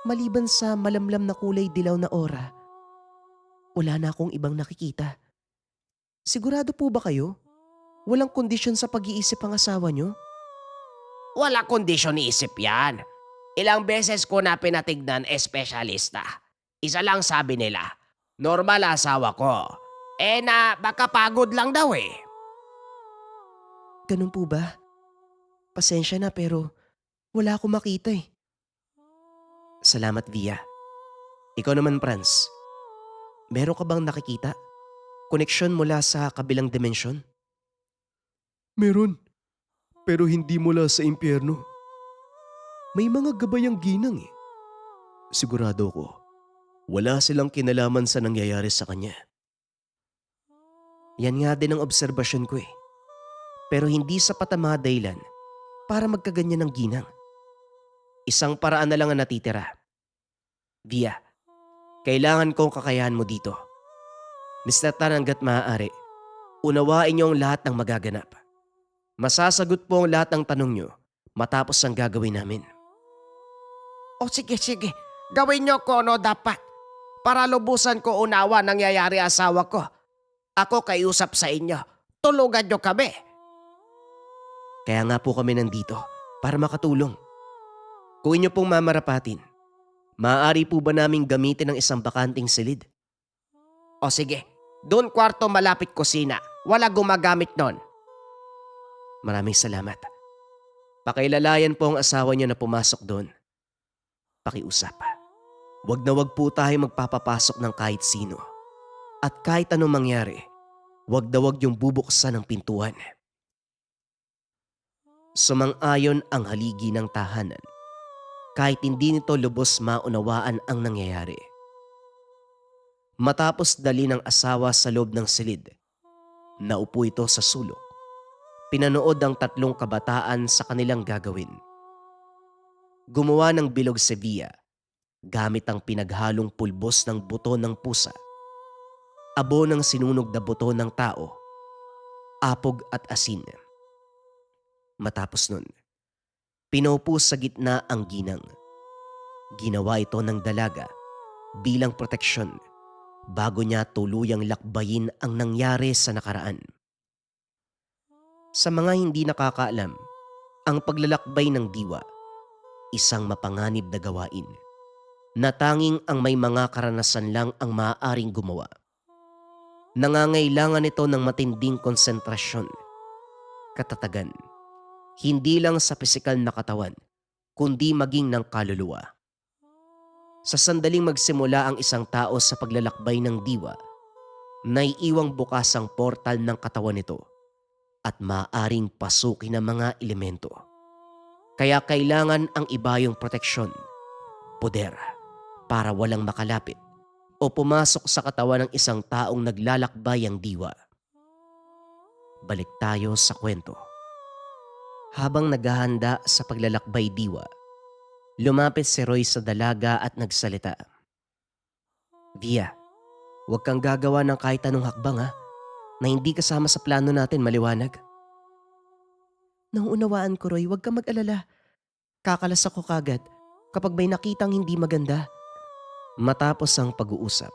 Maliban sa malamlam na kulay dilaw na aura, wala na akong ibang nakikita. Sigurado po ba kayo? Walang kondisyon sa pag-iisip ang asawa nyo? Wala kondisyon ni isip yan. Ilang beses ko na pinatignan espesyalista. Isa lang sabi nila, normal asawa ko. Na baka pagod lang daw eh. Ganun po ba? Pasensya na pero wala akong makita eh. Salamat, Via. Ikaw naman, Franz. Meron ka bang nakikita? Koneksyon mula sa kabilang dimensyon? Meron, pero hindi mula sa impyerno. May mga gabayang ginang eh. Sigurado ko, wala silang kinalaman sa nangyayari sa kanya. Yan nga din ang obserbasyon ko eh. Pero hindi sapat ang mga dahilan para magkaganyan ng ginang. Isang paraan na lang ang natitira. Via, kailangan kong kakayahan mo dito. Mr. Tan, hanggat maaari, unawain niyo ang lahat ng magaganap. Masasagot po ang lahat ng tanong niyo matapos ang gagawin namin. O sige, gawin niyo ko ano dapat. Para lubusan ko unawa nangyayari asawa ko. Ako kayusap sa inyo. Tulugan niyo kami. Kaya nga po kami nandito para makatulong. Kung inyo pong mamarapatin, maaari po ba naming gamitin ang isang bakanting silid? O sige, doon kwarto malapit kusina. Wala gumagamit nun. Maraming salamat. Pakilalayan po ang asawa niyo na pumasok doon. Pakiusap. Wag na wag po tayo magpapapasok ng kahit sino. At kahit anong mangyari, wag na wag yung bubuksan ng pintuan. Sumang-ayon ang haligi ng tahanan. Kahit hindi nito lubos maunawaan ang nangyayari. Matapos dali ng asawa sa loob ng silid, naupo ito sa sulok. Pinanood ang 3 kabataan sa kanilang gagawin. Gumawa ng bilog si Via gamit ang pinaghalong pulbos ng buto ng pusa, abo ng sinunog na buto ng tao, apog at asin. Matapos nun, pinaupo sa gitna ang ginang. Ginawa ito ng dalaga bilang proteksyon bago niya tuluyang lakbayin ang nangyari sa nakaraan. Sa mga hindi nakakaalam, ang paglalakbay ng diwa, isang mapanganib na gawain na tanging ang may mga karanasan lang ang maaaring gumawa. Nangangailangan ito ng matinding konsentrasyon, katatagan, hindi lang sa pisikal na katawan, kundi maging ng kaluluwa. Sa sandaling magsimula ang isang tao sa paglalakbay ng diwa, naiiwang bukas ang portal ng katawan nito at maaaring pasukin ng mga elemento. Kaya kailangan ang ibayong proteksyon, poder, para walang makalapit o pumasok sa katawan ng isang taong naglalakbay ang diwa. Balik tayo sa kwento. Habang naghahanda sa paglalakbay diwa, lumapit si Roy sa dalaga at nagsalita. Via, huwag kang gagawa ng kahit anong hakbang ha, na hindi kasama sa plano natin, maliwanag. Nauunawaan ko, Roy, huwag kang mag-alala. Kakalas ako kagad kapag may nakitang hindi maganda. Matapos ang pag-uusap,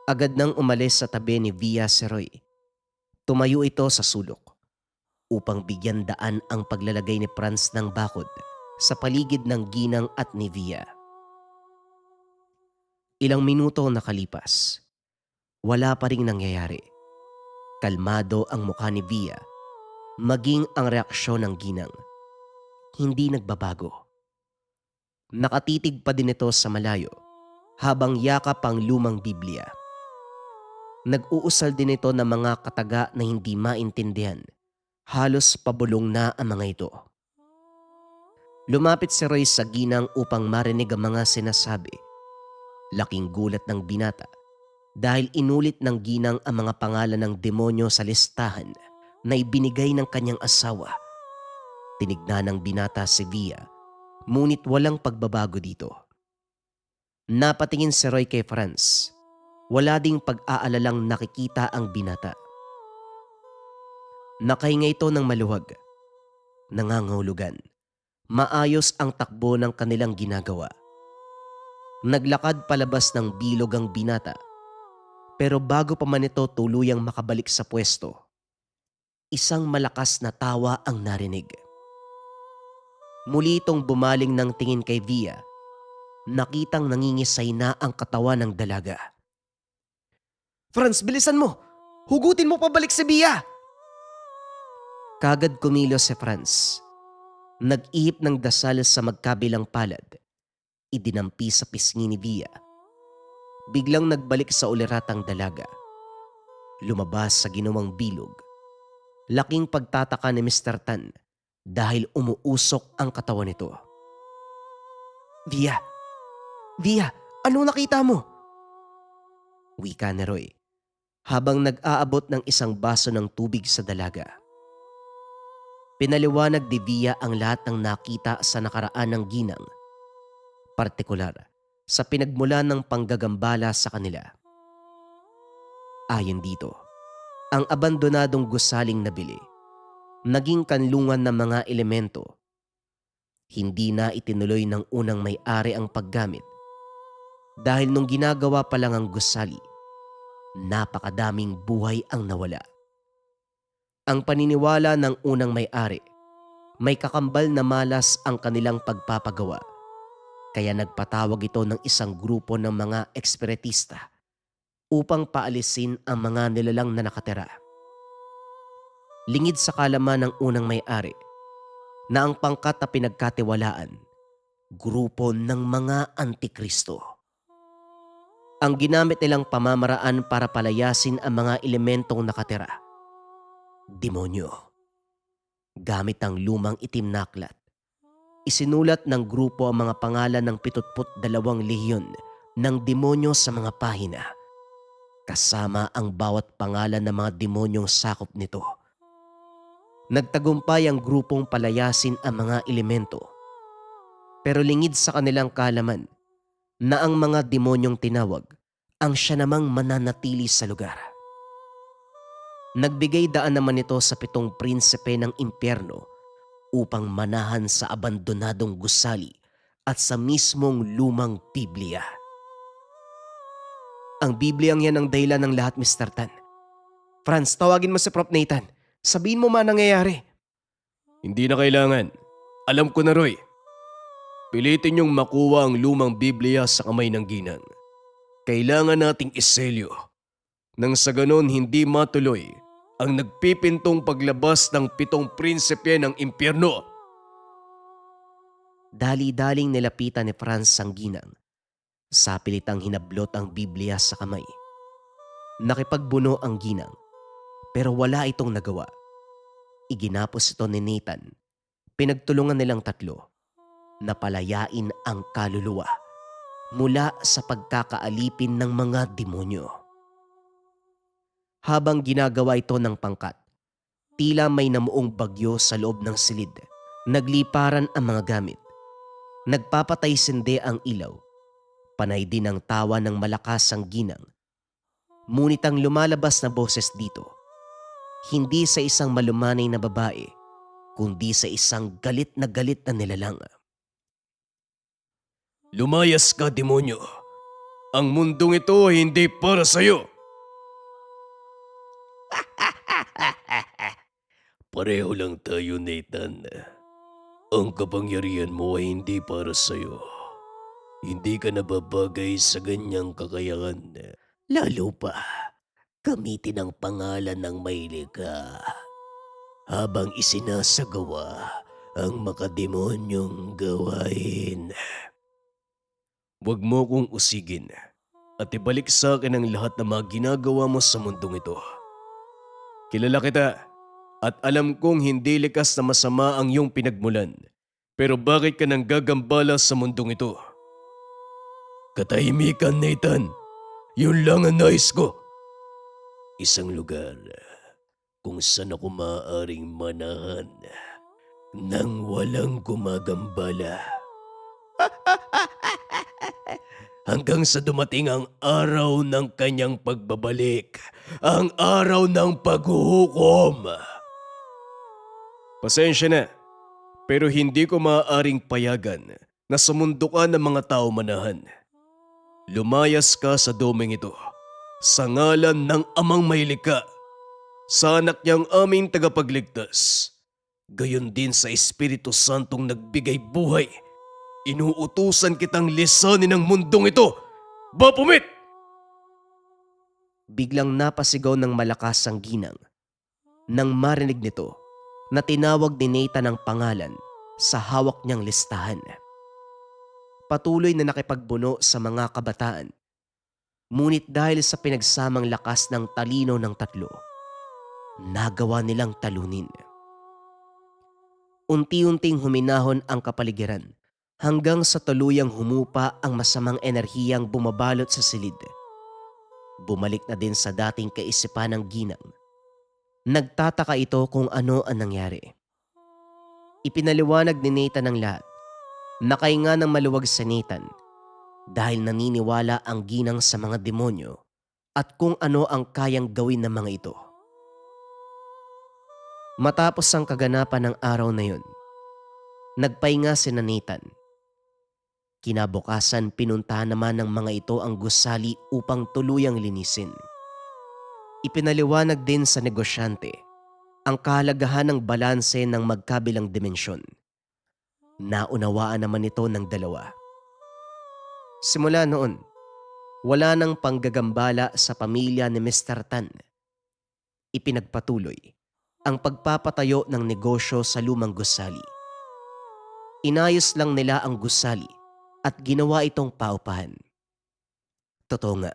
agad nang umalis sa tabi ni Via si Roy. Tumayo ito sa sulok upang bigyan daan ang paglalagay ni Franz ng bakod sa paligid ng ginang at ni Via. Ilang minuto nakalipas, wala pa ring nangyayari. Kalmado ang mukha ni Via, maging ang reaksyon ng ginang. Hindi nagbabago. Nakatitig pa din ito sa malayo habang yakap ang lumang Biblia. Nag-uusal din ito ng mga kataga na hindi maintindihan. Halos pabulong na ang mga ito. Lumapit si Roy sa ginang upang marinig ang mga sinasabi. Laking gulat ng binata dahil inulit ng ginang ang mga pangalan ng demonyo sa listahan na ibinigay ng kanyang asawa. Tinignan ng binata si Via, ngunit walang pagbabago dito. Napatingin si Roy kay Franz. Wala ding pag-aalalang nakikita ang binata. Nakahinga ito ng maluwag. Nangangahulugan. Maayos ang takbo ng kanilang ginagawa. Naglakad palabas ng bilog ang binata. Pero bago pa man ito tuluyang makabalik sa pwesto, isang malakas na tawa ang narinig. Muli itong bumaling ng tingin kay Via. Nakitang nangingisay na ang katawan ng dalaga. Franz, bilisan mo! Hugutin mo pabalik si Via! Kagad kumilos si Franz. Nag-ihip ng dasal sa magkabilang palad. Idinampi sa pisngi ni Via. Biglang nagbalik sa uliratang dalaga. Lumabas sa ginawang bilog. Laking pagtataka ni Mr. Tan dahil umuusok ang katawan nito. Via! Via! Ano nakita mo? Wika ni Roy habang nag-aabot ng isang baso ng tubig sa dalaga. Pinaliwanag ni Via ang lahat ng nakita sa nakaraan ng ginang, partikular sa pinagmulan ng panggagambala sa kanila. Ayon dito, ang abandonadong gusaling nabili, naging kanlungan ng mga elemento. Hindi na itinuloy ng unang may-ari ang paggamit dahil nung ginagawa pa lang ang gusali, napakadaming buhay ang nawala. Ang paniniwala ng unang may-ari, may kakambal na malas ang kanilang pagpapagawa. Kaya nagpatawag ito ng isang grupo ng mga espiritista upang paalisin ang mga nilalang na nakatira. Lingid sa kalaman ng unang may-ari na ang pangkat na pinagkatiwalaan, grupo ng mga antikristo. Ang ginamit nilang pamamaraan para palayasin ang mga elementong nakatira. Demonyo. Gamit ang lumang itim na aklat, isinulat ng grupo ang mga pangalan ng 72 lehiyon ng demonyo sa mga pahina, kasama ang bawat pangalan ng mga demonyong sakop nito. Nagtagumpay ang grupong palayasin ang mga elemento, pero lingid sa kanilang kaalaman na ang mga demonyong tinawag ang siya namang mananatili sa lugar. Nagbigay daan naman ito sa 7 prinsipe ng impyerno upang manahan sa abandonadong gusali at sa mismong lumang Biblia. Ang Bibliang yan ang dahilan ng lahat, Mr. Tan. Franz, tawagin mo si Prof. Nathan. Sabihin mo man nangyayari. Hindi na kailangan. Alam ko na, Roy. Pilitin niyong makuha ang lumang Biblia sa kamay ng ginang. Kailangan nating iselyo. Nang sa ganon hindi matuloy ang nagpipintong paglabas ng 7 prinsipe ng impyerno. Dali-daling nilapitan ni Franz ang ginang. Sa pilitang hinablot ang Biblia sa kamay. Nakipagbuno ang ginang, pero wala itong nagawa. Iginapos ito ni Nathan. Pinagtulungan nilang tatlo na palayain ang kaluluwa mula sa pagkakaalipin ng mga demonyo. Habang ginagawa ito ng pangkat, tila may namuong bagyo sa loob ng silid. Nagliparan ang mga gamit. Nagpapatay sindi ang ilaw. Panay din ang tawa ng malakas ang ginang. Ngunit ang lumalabas na boses dito, hindi sa isang malumanay na babae, kundi sa isang galit na nilalang. Lumayas ka, demonyo. Ang mundong ito ay hindi para sa'yo. Pareho lang tayo, Nathan. Ang kapangyarihan mo ay hindi para sa'yo. Hindi ka nababagay sa ganyang kakayahan. Lalo pa, gamitin ang pangalan ng may likha habang isinasagawa ang makademonyong gawain. Huwag mo kong usigin at ibalik sa akin ang lahat ng mga ginagawa mo sa mundong ito. Kilala kita at alam kong hindi likas na masama ang iyong pinagmulan. Pero bakit ka nang gagambala sa mundong ito? Katahimikan, Nathan. Yun lang ang nais ko. Isang lugar kung saan ako maaaring manahan nang walang gumagambala. hanggang sa dumating ang araw ng kanyang pagbabalik, ang araw ng paghuhukom. Pasensya na, pero hindi ko maaaring payagan na sumundo ka ng mga tao manahan. Lumayas ka sa domeng ito sa ngalan ng Amang Maylikha, sa anak niyang aming tagapagligtas, gayon din sa Espiritu Santong nagbigay buhay. Inuutusan kitang lisanin ang mundong ito. Baphomet! Biglang napasigaw ng malakas ang ginang. Nang marinig nito, na tinawag ni Nathan ang pangalan sa hawak niyang listahan. Patuloy na nakipagbuno sa mga kabataan. Ngunit dahil sa pinagsamang lakas ng talino ng tatlo, nagawa nilang talunin. Unti-unting huminahon ang kapaligiran hanggang sa tuluyang humupa ang masamang enerhiyang bumabalot sa silid. Bumalik na din sa dating kaisipan ng ginang. Nagtataka ito kung ano ang nangyari. Ipinaliwanag ni Nathan ang lahat. Nakahinga ng maluwag sa Nathan dahil naniniwala ang ginang sa mga demonyo at kung ano ang kayang gawin ng mga ito. Matapos ang kaganapan ng araw na yun, nagpahinga si Nathan. Kinabukasan pinuntahan naman ng mga ito ang gusali upang tuluyang linisin. Ipinaliwanag din sa negosyante ang kahalagahan ng balanse ng magkabilang dimensyon. Naunawaan naman ito ng dalawa. Simula noon, wala nang panggagambala sa pamilya ni Mr. Tan. Ipinagpatuloy ang pagpapatayo ng negosyo sa lumang gusali. Inayos lang nila ang gusali at ginawa itong paupahan. Totoo nga,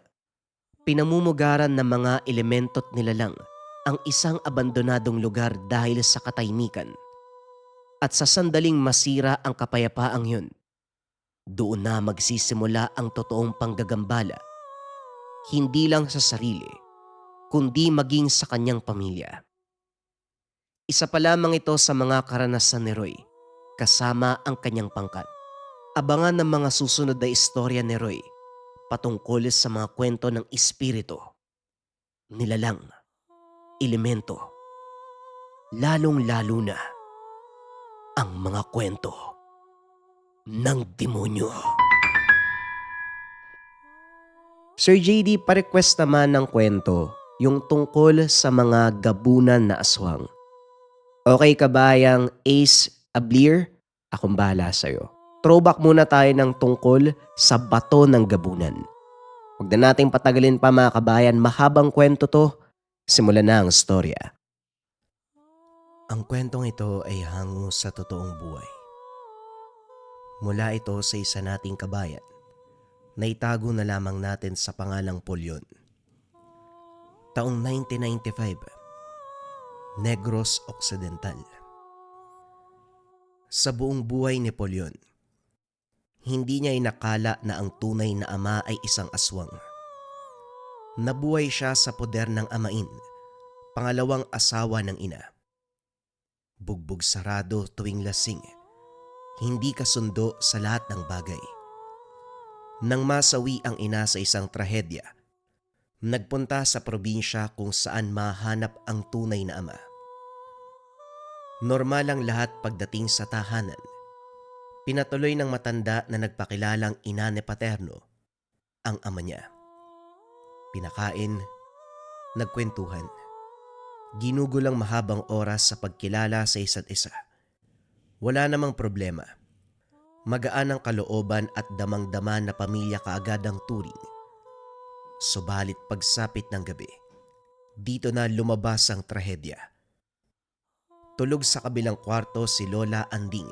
pinamumugaran ng mga elemento't nilalang ang isang abandonadong lugar dahil sa katahimikan. At sa sandaling masira ang kapayapaang yun, doon na magsisimula ang totoong panggagambala. Hindi lang sa sarili, kundi maging sa kanyang pamilya. Isa pa lamang ito sa mga karanasan ni Roy, kasama ang kanyang pangkat. Abangan ng mga susunod na istorya ni Roy patungkol sa mga kwento ng espiritu, nilalang, elemento, lalong-lalo na ang mga kwento ng demonyo. Sir JD, pa-request naman ng kwento yung tungkol sa mga gabunan na aswang. Okay kabayang Ace Ablir, akong bahala sa'yo. Throwback muna tayo ng tungkol sa bato ng gabunan. Huwag na nating patagalin pa mga kabayan, mahabang kwento to. Simulan na ang storya. Ang kwentong ito ay hango sa totoong buhay. Mula ito sa isa nating kabayan na itago na lamang natin sa pangalang Polyon. Taong 1995, Negros Occidental. Sa buong buhay ni Polyon, hindi niya inakala na ang tunay na ama ay isang aswang. Nabuhay siya sa poder ng amain, pangalawang asawa ng ina. Bugbog sarado tuwing lasing, hindi kasundo sa lahat ng bagay. Nang masawi ang ina sa isang trahedya, nagpunta sa probinsya kung saan mahanap ang tunay na ama. Normal ang lahat pagdating sa tahanan. Pinatuloy ng matanda na nagpakilalang ina ni Paterno ang ama niya. Pinakain, nagkwentuhan. Ginugulang mahabang oras sa pagkilala sa isa't isa. Wala namang problema. Magaan ang kalooban at damang-dama na pamilya kaagad ang turing. Subalit pagsapit ng gabi, dito na lumabas ang trahedya. Tulog sa kabilang kwarto si Lola Anding.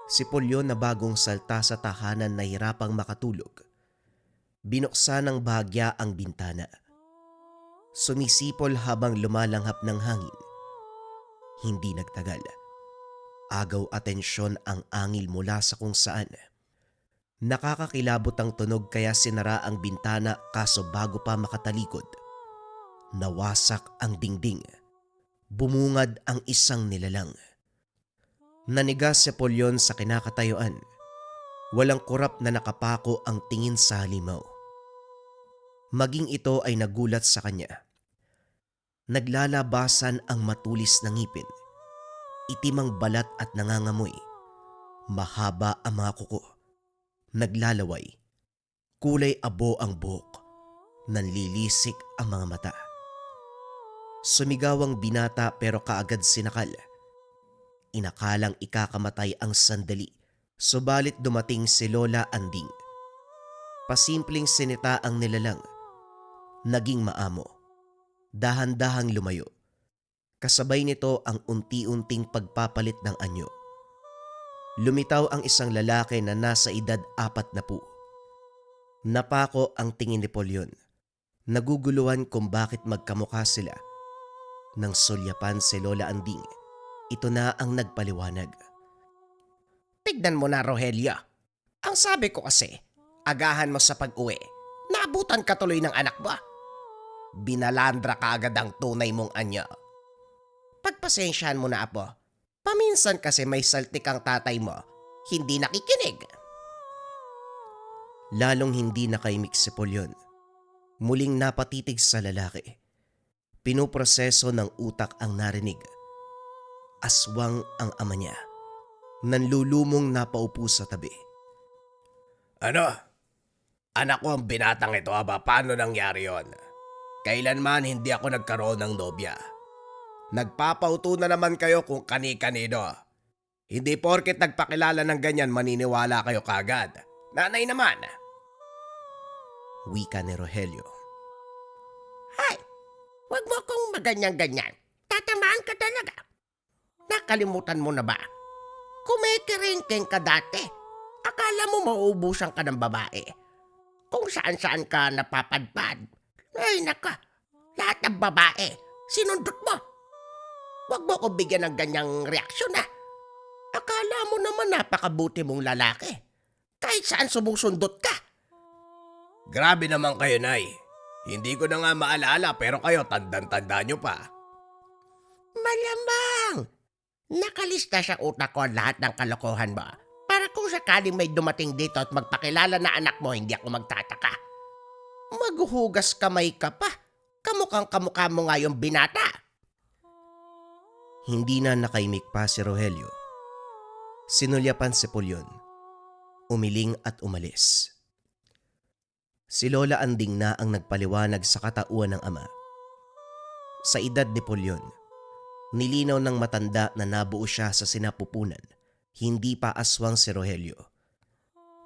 Si Polyon na bagong salta sa tahanan na hirapang makatulog. Binuksan ng bahagya ang bintana. Sumisipol habang lumalanghap ng hangin. Hindi nagtagal. Agaw atensyon ang angil mula sa kung saan. Nakakakilabot ang tunog kaya sinara ang bintana kaso bago pa makatalikod. Nawasak ang dingding. Bumungad ang isang nilalang. Nanigas si Polyon sa kinakatayuan. Walang kurap na nakapako ang tingin sa halimaw. Maging ito ay nagulat sa kanya. Naglalabasan ang matulis na ngipin. Itim ang balat at nangangamoy. Mahaba ang mga kuko. Naglalaway. Kulay abo ang buhok. Nanlilisik ang mga mata. Sumigaw ang binata pero kaagad sinakal. Inakalang ikakamatay ang sandali, subalit dumating si Lola Anding. Pasimpleng sinita ang nilalang. Naging maamo. Dahan-dahang lumayo. Kasabay nito ang unti-unting pagpapalit ng anyo. Lumitaw ang isang lalaki na nasa edad 40. Napako ang tingin ni Polyon. Naguguluhan kung bakit magkamukha sila. Nang sulyapan si Lola Anding, ito na ang nagpaliwanag. Tignan mo na, Rogelio. Ang sabi ko kasi, agahan mo sa pag-uwi. Naabutan ka tuloy ng anak mo. Binalandra ka agad ang tunay mong anyo. Pagpasensyahan mo na, apo. Paminsan kasi may saltik ang tatay mo. Hindi nakikinig. Lalong hindi nakaimik si Polyon. Muling napatitig sa lalaki. Pinuproseso ng utak ang narinig. Aswang ang ama niya. Nanlulumong napaupo sa tabi. Ano? Anak ko ang binatang ito, aba. Paano nangyari yon? Kailanman hindi ako nagkaroon ng nobya. Nagpapauto na naman kayo kung kani-kanino. Hindi porket nagpakilala ng ganyan maniniwala kayo kagad. Nanay naman. Wika ni Rogelio. Hay, wag mo akong maganyan-ganyan. Tatamaan ka talaga. Nakalimutan mo na ba? Kumikiringking ka dati. Akala mo mauubusan ka ng babae. Kung saan-saan ka napapadpad. Ay naka, lahat ng babae, sinundot mo. Wag mo ko bigyan ng ganyang reaksyon ah. Akala mo naman napakabuti mong lalaki. Kahit saan sumusundot ka. Grabe naman kayo, Nay. Hindi ko na nga maalala pero kayo tandang-tanda nyo pa. Malamang. Nakalista sa utak ko lahat ng kalokohan mo. Para kung sakaling may dumating dito at magpakilala na anak mo, hindi ako magtataka. Maghuhugas kamay ka pa. Kamukha mo nga yung binata. Hindi na nakaimik pa si Rogelio. Sinulyapan si Polyon. Umiling at umalis. Si Lola Anding na ang nagpaliwanag sa katauhan ng ama. Sa edad ni Polyon, nilinaw ng matanda na nabuo siya sa sinapupunan, hindi pa aswang si Rogelio.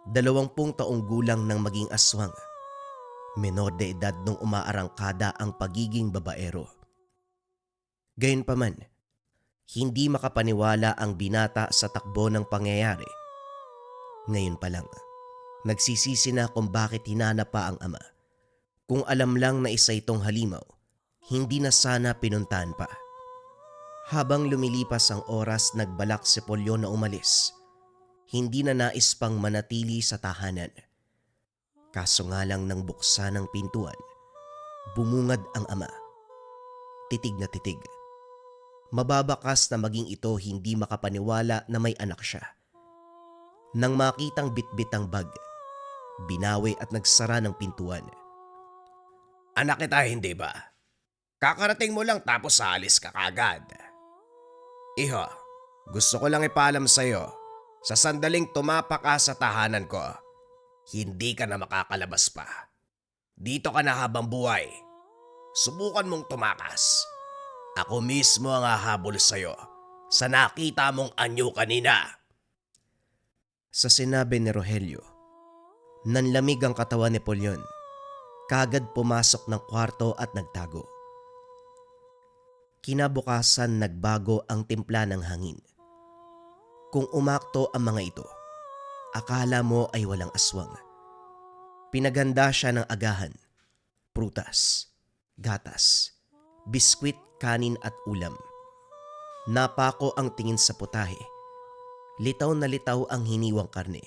20 taong gulang nang maging aswang. Menor de edad nung umaarangkada ang pagiging babaero. Gayunpaman, hindi makapaniwala ang binata sa takbo ng pangyayari. Ngayon pa lang, nagsisisi na kung bakit hinanap pa ang ama. Kung alam lang na isa itong halimaw, hindi na sana pinuntahan pa. Habang lumilipas ang oras, nagbalak si Polyon na umalis. Hindi na nais pang manatili sa tahanan. Kaso nga lang nang buksan ang pintuan, bumungad ang ama. Titig na titig. Mababakas na maging ito hindi makapaniwala na may anak siya. Nang makitang bitbit ang bag, binawi at nagsara ng pintuan. Anak kita, hindi ba? Kakarating mo lang tapos alis ka kagad. Iho, gusto ko lang ipaalam sa'yo, sa sandaling tumapak ka sa tahanan ko, hindi ka na makakalabas pa. Dito ka na habang buhay. Subukan mong tumakas. Ako mismo ang hahabol sa'yo sa nakita mong anyo kanina. Sa sinabi ni Rogelio, nanlamig ang katawan ni Polyon. Kagad pumasok ng kwarto at nagtago. Kinabukasan nagbago ang timpla ng hangin. Kung umakto ang mga ito, akala mo ay walang aswang. Pinaganda siya ng agahan, prutas, gatas, biskwit, kanin at ulam. Napako ang tingin sa putahe. Litaw na litaw ang hiniwang karne.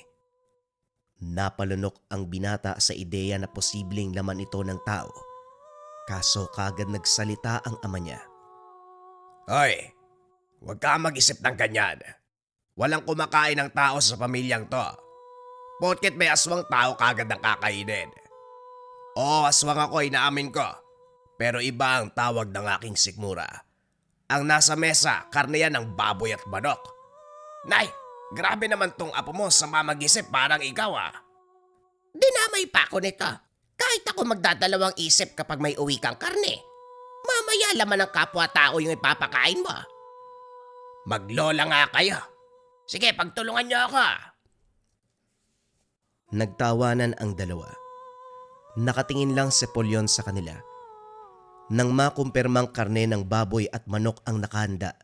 Napalunok ang binata sa ideya na posibleng laman ito ng tao. Kaso kagad nagsalita ang ama niya. Hoy, huwag ka mag-isip ng ganyan. Walang kumakain ng tao sa pamilyang to. Porket may aswang tao kagad ang kakainin. Oo, aswang ako, inaamin ko. Pero iba ang tawag ng aking sikmura. Ang nasa mesa, karne yan ng baboy at manok. Nay, grabe naman tong apo mo sa mamag-isip parang ikaw ah. Dinamay pa ako nito. Kahit ako magdadalawang isip kapag may uwi kang karne. Mamaya laman ng kapwa-tao yung ipapakain mo. Maglola nga kayo. Sige, pagtulungan niyo ako. Nagtawanan ang dalawa. Nakatingin lang si Polyon sa kanila. Nang makumpirmang karne ng baboy at manok ang nakahanda,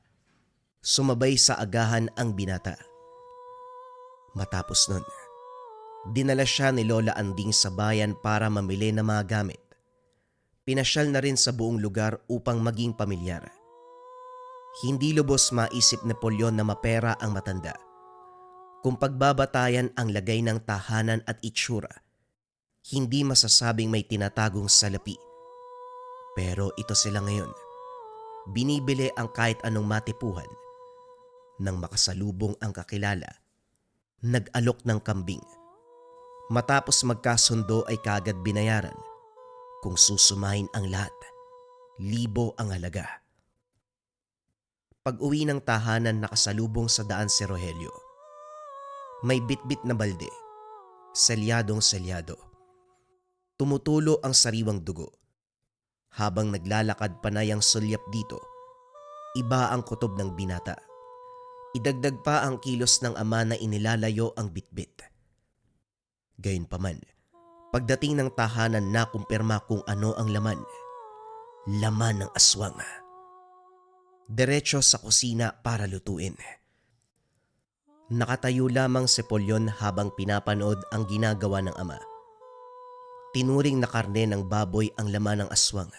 sumabay sa agahan ang binata. Matapos nun, dinala siya ni Lola Anding sa bayan para mamili ng mga gamit. Pinasyal na rin sa buong lugar upang maging pamilyar. Hindi lubos maisip ni Polyon na mapera ang matanda. Kung pagbabatayan ang lagay ng tahanan at itsura, hindi masasabing may tinatagong salapi. Pero ito sila ngayon. Binibili ang kahit anong matipuhan. Nang makasalubong ang kakilala, nag-alok ng kambing. Matapos magkasundo ay kagad binayaran. Kung susumahin ang lahat, 1,000 ang halaga. Pag-uwi ng tahanan, nakasalubong sa daan si Rogelio. May bitbit na balde, selyadong-selyado. Tumutulo ang sariwang dugo. Habang naglalakad panay ang sulyap dito, iba ang kutob ng binata. Idagdag pa ang kilos ng ama na inilalayo ang bitbit. Gayunpaman, pagdating ng tahanan nakumpirma kung ano ang laman. Laman ng aswang. Diretso sa kusina para lutuin. Nakatayo lamang si Polyon habang pinapanood ang ginagawa ng ama. Tinuring na karne ng baboy ang laman ng aswang.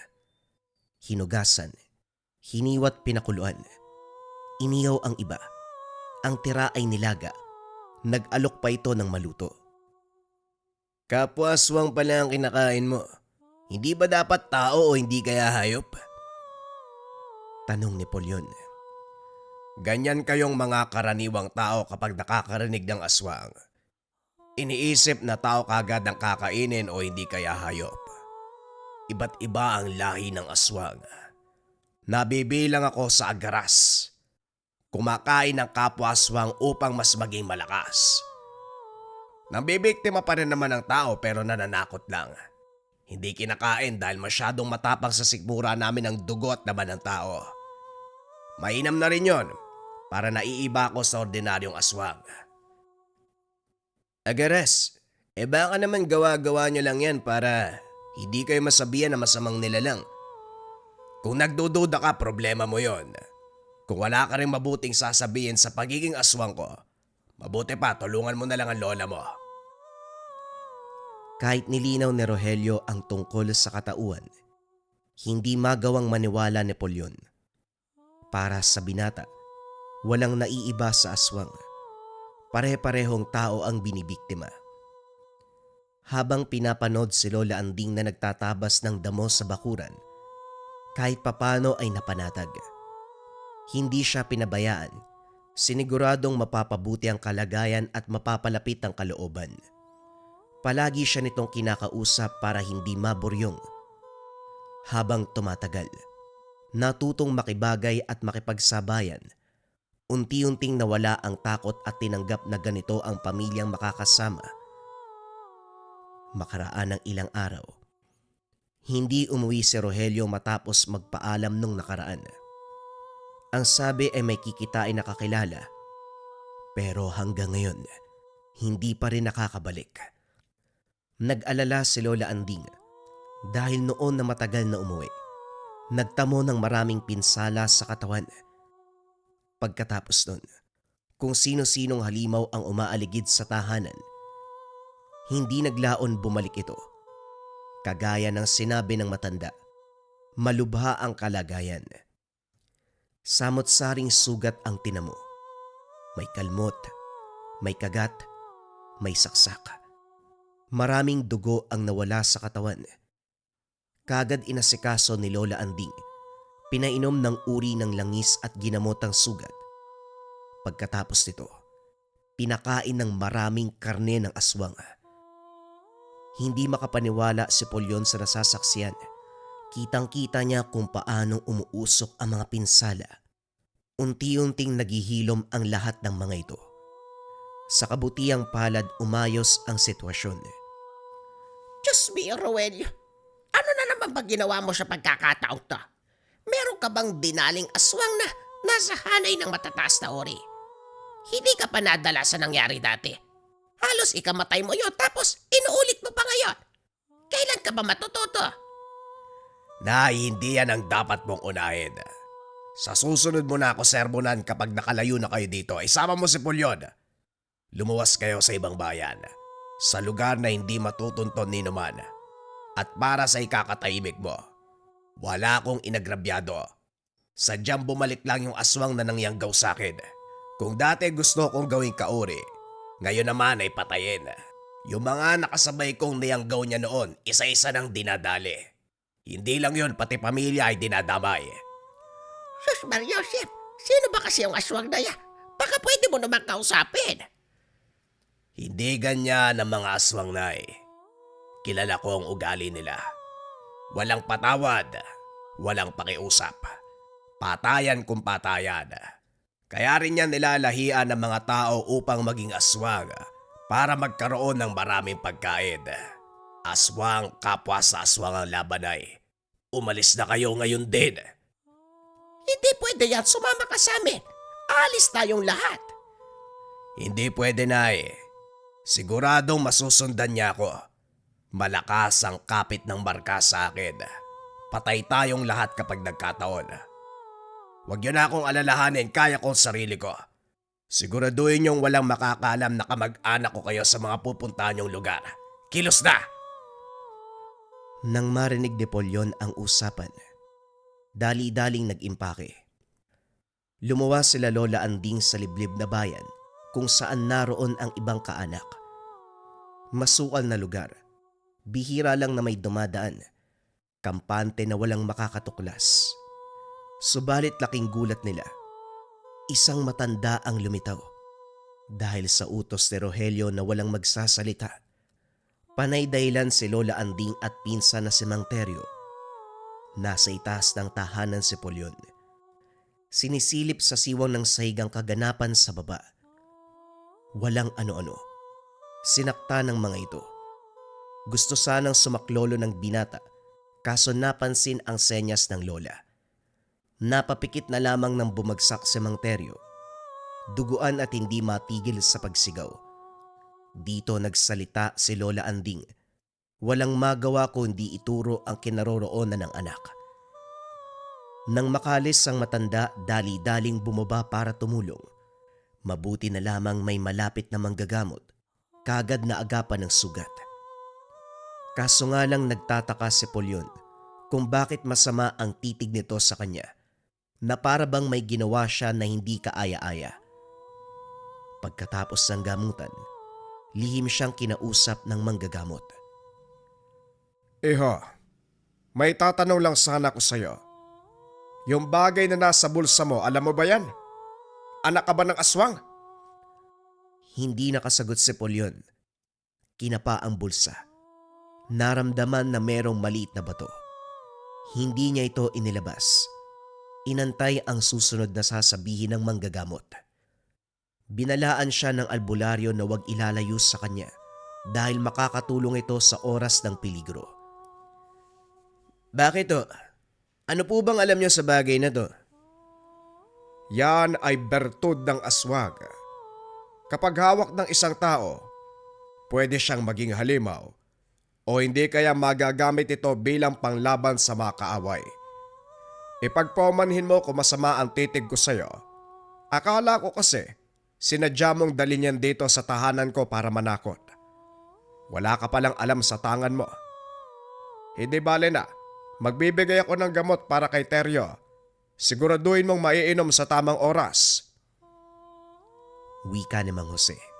Hinugasan, hiniwat pinakuluan. Iniyaw ang iba. Ang tira ay nilaga. Nag-alok pa ito ng maluto. Kapwa aswang pala ang kinakain mo. Hindi ba dapat tao o hindi kaya hayop? Tanong ni Polyon. Ganyan kayong mga karaniwang tao kapag nakakarinig ng aswang. Iniisip na tao kagad ang kakainin o hindi kaya hayop. Iba't iba ang lahi ng aswang. Nabibilang ako sa agaras. Kumakain ng kapwa aswang upang mas maging malakas. Nambibiktima pa rin naman ng tao pero nananakot lang. Hindi kinakain dahil masyadong matapang sa sikmura namin ang dugo at laman ng tao. Mainam na rin yon para naiiba ako sa ordinaryong aswang. Agaras, baka naman gawa-gawa nyo lang yan para hindi kayo masabihan na masamang nilalang. Kung nagdududa ka, problema mo yon. Kung wala ka rin mabuting sasabihin sa pagiging aswang ko, mabuti pa tulungan mo na lang ang lola mo. Kahit nilinaw ni Rogelio ang tungkol sa katauhan, hindi magawang maniwala ni Polyon. Para sa binata, walang naiiba sa aswang. Pare-parehong tao ang binibiktima. Habang pinapanood si Lola Anding na nagtatabas ng damo sa bakuran, kahit papano ay napanatag. Hindi siya pinabayaan. Siniguradong mapapabuti ang kalagayan at mapapalapit ang kalooban. Palagi siya nitong kinakausap para hindi maburyong. Habang tumatagal, natutong makibagay at makipagsabayan. Unti-unting nawala ang takot at tinanggap na ganito ang pamilyang makakasama. Makaraan ng ilang araw, hindi umuwi si Rogelio matapos magpaalam nung nakaraan. Ang sabi ay may kikitain na kakilala, pero hanggang ngayon, hindi pa rin nakakabalik. Nag-alala si Lola Anding dahil noon na matagal na umuwi, nagtamo ng maraming pinsala sa katawan. Pagkatapos nun, kung sino-sinong halimaw ang umaaligid sa tahanan, hindi naglaon bumalik ito. Kagaya ng sinabi ng matanda, malubha ang kalagayan. Samot-saring sugat ang tinamo. May kalmot, may kagat, may saksak. Maraming dugo ang nawala sa katawan. Kagad inasikaso ni Lola Anding. Pinainom ng uri ng langis at ginamot ang sugat. Pagkatapos nito, pinakain ng maraming karne ng aswang. Hindi makapaniwala si Polyon sa nasasaksiyan. Kitang-kita niya kung paanong umuusok ang mga pinsala. Unti-unting naghihilom ang lahat ng mga ito. Sa kabutiang palad umayos ang sitwasyon. Diyos mio, Roelio. Ano na naman ba ginawa mo sa pagkakataong to? Meron ka bang dinaling aswang na nasa hanay ng matataas na ori? Hindi ka pa nadala sa nangyari dati. Halos ikamatay mo yun tapos inuulit mo pa ngayon. Kailan ka ba matututo? Hindi yan ang dapat mong unahin. Sa susunod mo na ako sermonan kapag nakalayo na kayo dito. Isama mo si Polyon. Lumuwas kayo sa ibang bayan. Sa lugar na hindi matutunton ni naman. At para sa ikakatahimik mo, wala akong inagrabyado. Sadyang bumalik lang yung aswang na nangyanggaw sa akin. Kung dati gusto kong gawing kauri, ngayon naman ay patayin. Yung mga nakasabay kong niyanggaw niya noon, isa-isa nang dinadali. Hindi lang yun, pati pamilya ay dinadamay. Sus Mariosep, sino ba kasi yung aswang na yan? Baka pwede mo naman kausapin. Hindi ganyan ang mga aswang na Kilala ko ang ugali nila. Walang patawad, walang pakiusap. Patayan kung patayan. Kaya rin yan nilalahian ng mga tao upang maging aswang para magkaroon ng maraming pagkain. Aswang kapwa sa aswang ang labanay. Umalis na kayo ngayon din. Hindi pwede yan, sumama ka sa amin. Alis tayong lahat. Hindi pwede na Siguradong masusundan niya ako. Malakas ang kapit ng marka sa akin. Patay tayong lahat kapag nagkataon. Huwag niyo na akong alalahanin, kaya ko ang sarili ko. Siguraduhin niyong walang makakaalam na kamag-anak ko kayo sa mga pupuntahan niyong lugar. Kilos na! Nang marinig ni Polyon ang usapan, dali-daling nag-impake. Lumuwas sila Lola Anding sa liblib na bayan kung saan naroon ang ibang kaanak. Masukal na lugar, bihira lang na may dumadaan, kampante na walang makakatuklas. Subalit laking gulat nila, isang matanda ang lumitaw. Dahil sa utos ni Rogelio na walang magsasalita, panay dahilan si Lola Anding at pinsan na si Mang Teryo. Nasa itaas ng tahanan si Polyon. Sinisilip sa siwang ng sahigang kaganapan sa baba. Walang ano-ano. Sinakta ng mga ito. Gusto sanang sumaklolo ng binata, kaso napansin ang senyas ng lola. Napapikit na lamang nang bumagsak si Mang Teryo. Duguan at hindi matigil sa pagsigaw. Dito nagsalita si Lola Anding. Walang magawa kundi ituro ang kinaroroonan ng anak. Nang makalis ang matanda, dali-daling bumaba para tumulong. Mabuti na lamang may malapit na manggagamot. Kagad na agapan ng sugat. Kaso nga lang nagtataka si Polyon kung bakit masama ang titig nito sa kanya, na para bang may ginawa siya na hindi kaaya-aya. Pagkatapos ng gamutan, lihim siyang kinausap ng manggagamot. Iho, may tatanong lang sana ko sa'yo. Yung bagay na nasa bulsa mo, alam mo ba yan? Anak ka ba ng aswang? Hindi nakasagot si Polyon. Kinapa ang bulsa. Naramdaman na merong maliit na bato. Hindi niya ito inilabas. Inantay ang susunod na sasabihin ng manggagamot. Binalaan siya ng albularyo na huwag ilalayo sa kanya dahil makakatulong ito sa oras ng peligro. Bakit to? Ano po bang alam niyo sa bagay na to? Yan ay bertud ng aswang. Kapag hawak ng isang tao, pwede siyang maging halimaw o hindi kaya magagamit ito bilang panglaban sa mga kaaway. Ipagpaumanhin mo kung masama ang titig ko sa'yo. Akala ko kasi sinadya mong dalhin yan dito sa tahanan ko para manakot. Wala ka palang alam sa tangan mo. Hindi bale na, magbibigay ako ng gamot para kay Teryo. Siguraduhin mong maiinom sa tamang oras. Wika ni Mang Jose.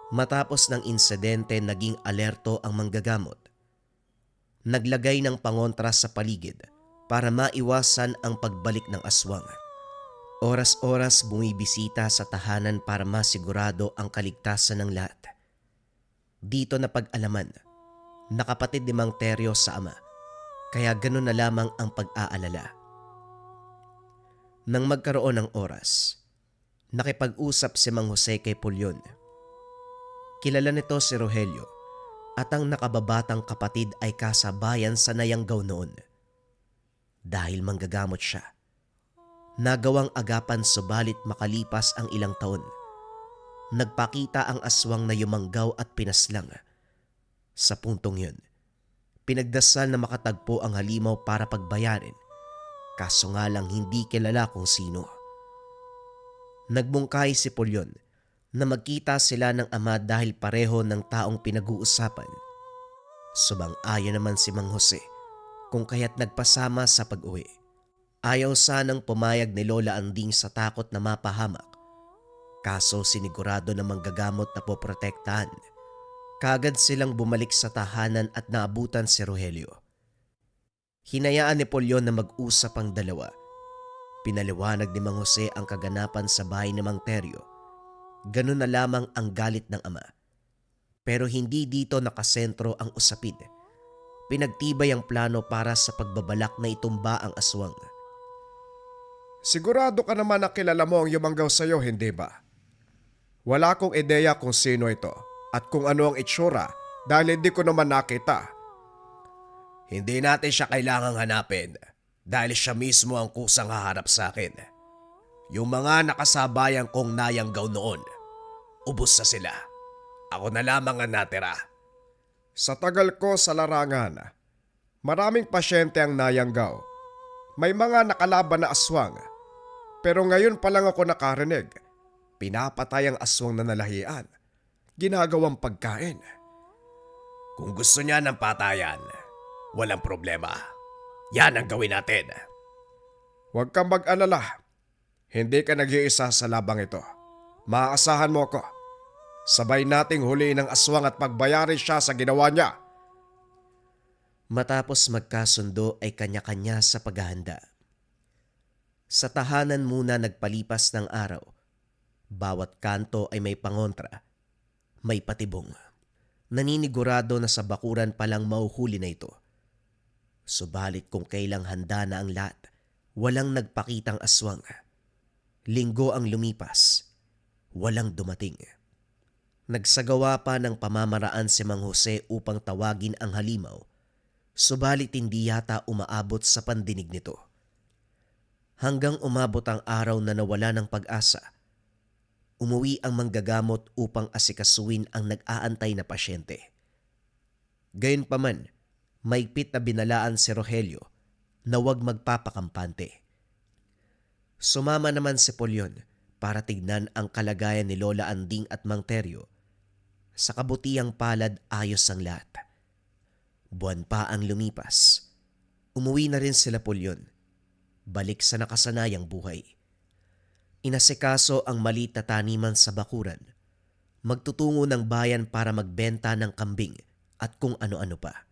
Matapos ng insidente, naging alerto ang manggagamot. Naglagay ng pangontra sa paligid para maiwasan ang pagbalik ng aswang. Oras-oras bumibisita sa tahanan para masigurado ang kaligtasan ng lahat. Dito na pag-alaman na kapatid ni Mang Teryo sa ama, kaya ganun na lamang ang pag-aalala. Nang magkaroon ng oras, nakipag-usap si Mang Jose kay Pulyon. Kilala nito si Rogelio at ang nakababatang kapatid ay kasabayan sa Nayanggaw noon. Dahil manggagamot siya, nagawang agapan subalit makalipas ang ilang taon. Nagpakita ang aswang na yumanggaw at pinaslang. Sa puntong yun, pinagdasal na makatagpo ang halimaw para pagbayarin, kaso nga lang hindi kilala kung sino. Nagbungkay si Pulyon na magkita sila ng ama dahil pareho ng taong pinag-uusapan. Subang-ayon naman si Mang Jose kung kaya't nagpasama sa pag-uwi. Ayaw sanang pumayag ni Lola Anding sa takot na mapahamak. Kaso sinigurado na manggagamot na poprotektahan. Kagad silang bumalik sa tahanan at naabutan si Rogelio. Hinayaan ni Pulyon na mag-usap ang dalawa. Pinaliwanag ni Mang Jose ang kaganapan sa bahay ni Mang Teryo. Ganun na lamang ang galit ng ama. Pero hindi dito nakasentro ang usapin. Pinagtibay ang plano para sa pagbabalak na itumba ang aswang. Sigurado ka naman na kilala mo ang yumanggaw sa'yo, hindi ba? Wala akong ideya kung sino ito at kung ano ang itsura dahil hindi ko naman nakita. Hindi natin siya kailangang hanapin dahil siya mismo ang kusang haharap sa akin. Yung mga nakasabayan kong nayanggaw noon, ubos na sila. Ako na lamang ang natira. Sa tagal ko sa larangan, maraming pasyente ang nayanggaw. May mga nakalaban na aswang. Pero ngayon pa lang ako nakarinig. Pinapatay ang aswang na nalahian. Ginagawang pagkain. Kung gusto niya ng patayan, walang problema. Yan ang gawin natin. Huwag kang mag-alala. Hindi ka nag-iisa sa labang ito. Maaasahan mo ko. Sabay nating huliin ang aswang at pagbayarin siya sa ginawa niya. Matapos magkasundo ay kanya-kanya sa paghahanda. Sa tahanan muna nagpalipas ng araw. Bawat kanto ay may pangontra, may patibong. Naninigurado na sa bakuran palang mauhuli na ito. Subalit kung kailang handa na ang lahat, walang nagpakitang aswang. Linggo ang lumipas, walang dumating. Nagsagawa pa ng pamamaraan si Mang Jose upang tawagin ang halimaw, subalit hindi yata umaabot sa pandinig nito. Hanggang umabot ang araw na nawala ng pag-asa. Umuwi ang manggagamot upang asikasuin ang nag-aantay na pasyente. Gayunpaman, maigpit na binalaan si Rogelio na huwag magpapakampante. Sumama naman si Pulyon para tignan ang kalagayan ni Lola Anding at Mang Teryo. Sa kabutiang palad ayos ang lahat. Buwan pa ang lumipas. Umuwi na rin sila Pulyon. Balik sa nakasanayang buhay. Inasikaso ang maliit na taniman sa bakuran. Magtutungo ng bayan para magbenta ng kambing at kung ano-ano pa.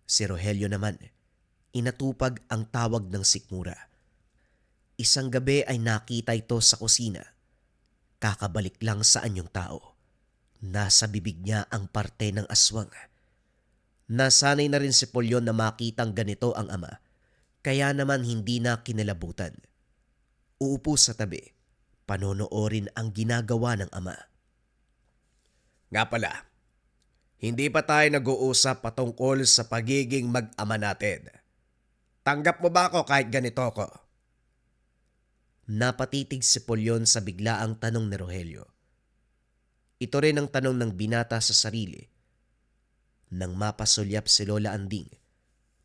Si Rogelio naman, inatupag ang tawag ng sikmura. Isang gabi ay nakita ito sa kusina. Kakabalik lang sa anyong tao. Nasa bibig niya ang parte ng aswang. Nasanay na rin si Pulyon na makitang ganito ang ama, kaya naman hindi na kinalabutan. Uupo sa tabi, panonoorin ang ginagawa ng ama. Nga pala, hindi pa tayo nag-uusap patungkol sa pagiging mag-ama natin. Tanggap mo ba ako kahit ganito ko? Napatitig si Pulyon sa biglaang tanong ni Rogelio. Ito rin ang tanong ng binata sa sarili. Nang mapasulyap si Lola Anding,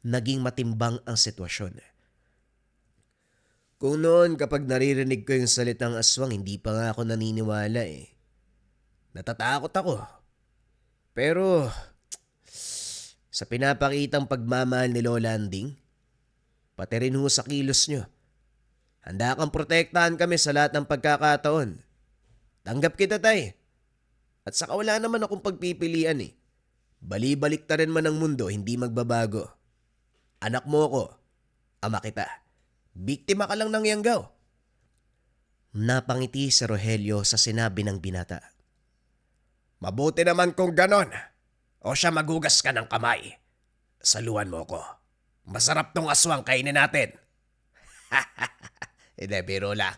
naging matimbang ang sitwasyon. Kung noon kapag naririnig ko yung salitang aswang, hindi pa nga ako naniniwala eh. Natatakot ako. Pero sa pinapakitang pagmamahal ni Lola Anding, pati rin ho sa kilos nyo, handa kang protektahan kami sa lahat ng pagkakataon. Tanggap kita, tay. At saka wala naman akong pagpipilian eh. Bali-balik ta rin man ang mundo, hindi magbabago. Anak mo ako, ama kita. Biktima ka lang ng yanggaw. Napangiti si Rogelio sa sinabi ng binata. Mabuti naman kung ganon. O siya magugas ka ng kamay. Saluhan mo ko. Masarap tong aswang kainin natin. Hindi, biro lang.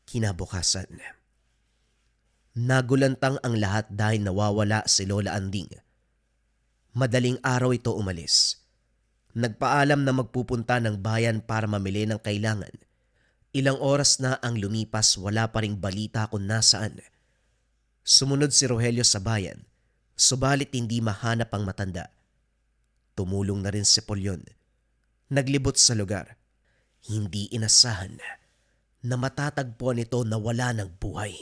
Kinabukasan, nagulantang ang lahat dahil nawawala si Lola Anding. Madaling araw ito umalis. Nagpaalam na magpupunta ng bayan para mamili ng kailangan. Ilang oras na ang lumipas, wala pa ring balita kung nasaan. Sumunod si Rogelio sa bayan, subalit hindi mahanap ang matanda. Tumulong na rin si Polyon. Naglibot sa lugar. Hindi inasahan na matatagpo nito na wala ng buhay.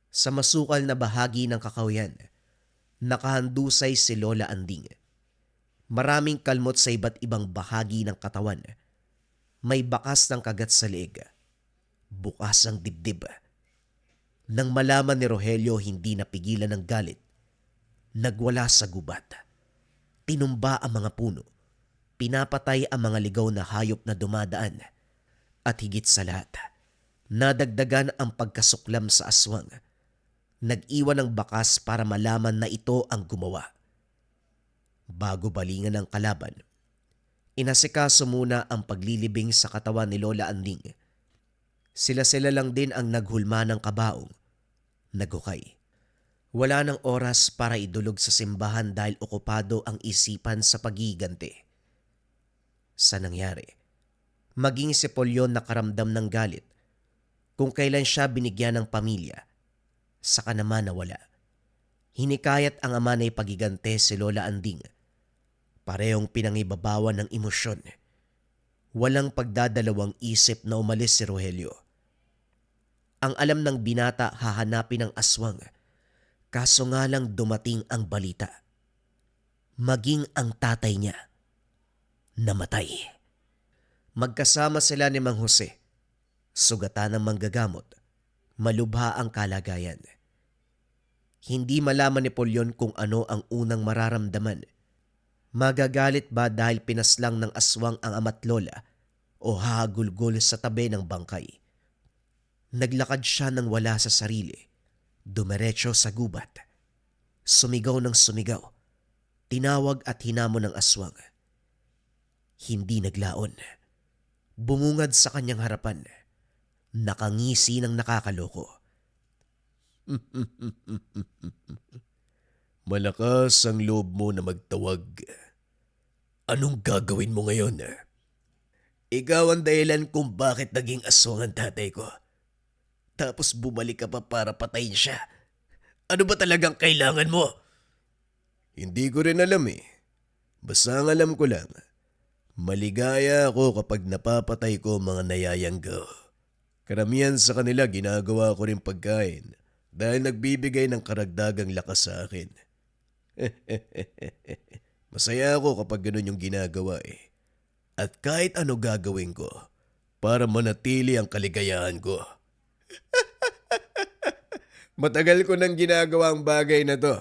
Sa masukal na bahagi ng kakahuyan, nakahandusay si Lola Anding. Maraming kalmot sa iba't ibang bahagi ng katawan. May bakas ng kagat sa leeg. Bukas ang dibdib. Nang malaman ni Rogelio, hindi napigilan ng galit. Nagwala sa gubat. Tinumba ang mga puno. Pinapatay ang mga ligaw na hayop na dumadaan. At higit sa lahat, nadagdagan ang pagkasuklam sa aswang. Nag-iwan ng bakas para malaman na ito ang gumawa. Bago balingan ng kalaban, inasikaso muna ang paglilibing sa katawan ni Lola Anding. Sila-sila lang din ang naghulma ng kabaong. Nagukay. Wala nang oras para idulog sa simbahan dahil okupado ang isipan sa pagiganti. Sa nangyari, maging si Polyon nakaramdam ng galit. Kung kailan siya binigyan ng pamilya, saka naman nawala. Hinikayat ang ama na ipagigante si Lola Anding. Parehong pinangibabawan ng emosyon. Walang pagdadalawang isip na umalis si Rogelio. Ang alam ng binata, hahanapin ang aswang. Kaso nga lang dumating ang balita. Maging ang tatay niya namatay. Magkasama sila ni Mang Jose. Sugatan ng manggagamot. Malubha ang kalagayan. Hindi malaman ni Polyon kung ano ang unang mararamdaman. Magagalit ba dahil pinaslang ng aswang ang ama't lola o hahagulgol sa tabi ng bangkay? Naglakad siya nang wala sa sarili. Dumiretso sa gubat. Sumigaw ng sumigaw. Tinawag at hinamon ng aswang. Hindi naglaon. Bumungad sa kanyang harapan. Nakangisi ng nakakaloko. Malakas ang loob mo na magtawag. Anong gagawin mo ngayon? Ikaw ang dahilan kung bakit naging aswang ang tatay ko. Tapos bumalik ka pa para patayin siya. Ano ba talagang kailangan mo? Hindi ko rin alam eh. Basta ang alam ko lang, maligaya ako kapag napapatay ko mga nayayanggaw. Karamihan sa kanila ginagawa ko rin pagkain dahil nagbibigay ng karagdagang lakas sa akin. Masaya ako kapag ganun yung ginagawa eh. At kahit ano gagawin ko para manatili ang kaligayahan ko. Matagal ko nang ginagawa ang bagay na to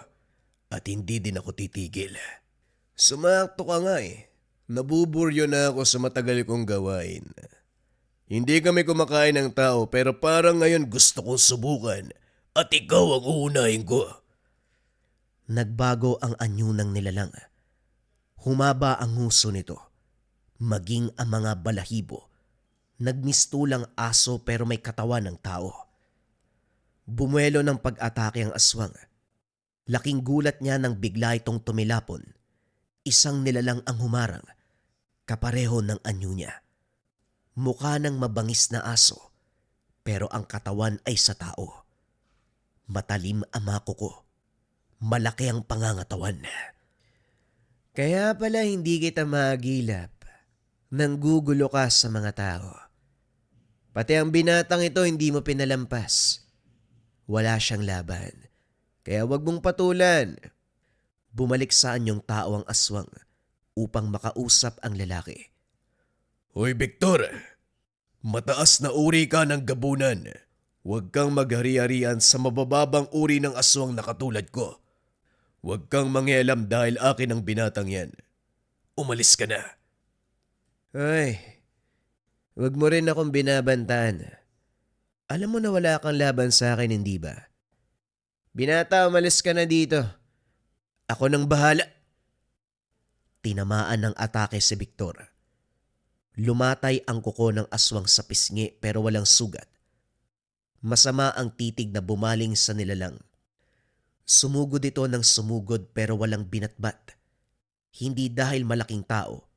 at hindi din ako titigil. Sumakto ka nga eh. Nabuburyo na ako sa matagal kong gawain. Hindi kami kumakain ng tao pero parang ngayon gusto kong subukan at ikaw ang uunahin ko. Nagbago ang anyo ng nilalang. Humaba ang huso nito. Maging ang mga balahibo. Nagmistulang aso pero may katawan ng tao. Bumuelo ng pag-atake ang aswang. Laking gulat niya nang bigla itong tumilapon. Isang nilalang ang humarang. Kapareho ng anyo niya. Mukha ng mabangis na aso. Pero ang katawan ay sa tao. Matalim ang mga kuko. Malaki ang pangangatawan. Kaya pala hindi kita magilap. Nanggugulo ka sa mga tao. Pati ang binatang ito hindi mo pinalampas. Wala siyang laban. Kaya wag mong patulan. Bumalik sa anyong tao ang aswang upang makausap ang lalaki. Hoy Victor, mataas na uri ka ng gabunan. Huwag kang maghari-harian sa mabababang uri ng aswang na katulad ko. Huwag kang mangialam dahil akin ang binatang yan. Umalis ka na. Ay, Huwag mo rin akong binabantaan. Alam mo na wala kang laban sa akin, hindi ba? Binata, umalis ka na dito. Ako nang bahala. Tinamaan ng atake si Victor. Lumatay ang kuko ng aswang sa pisngi pero walang sugat. Masama ang titig na bumaling sa nilalang. Sumugod ito ng sumugod pero walang binatbat. Hindi dahil malaking tao,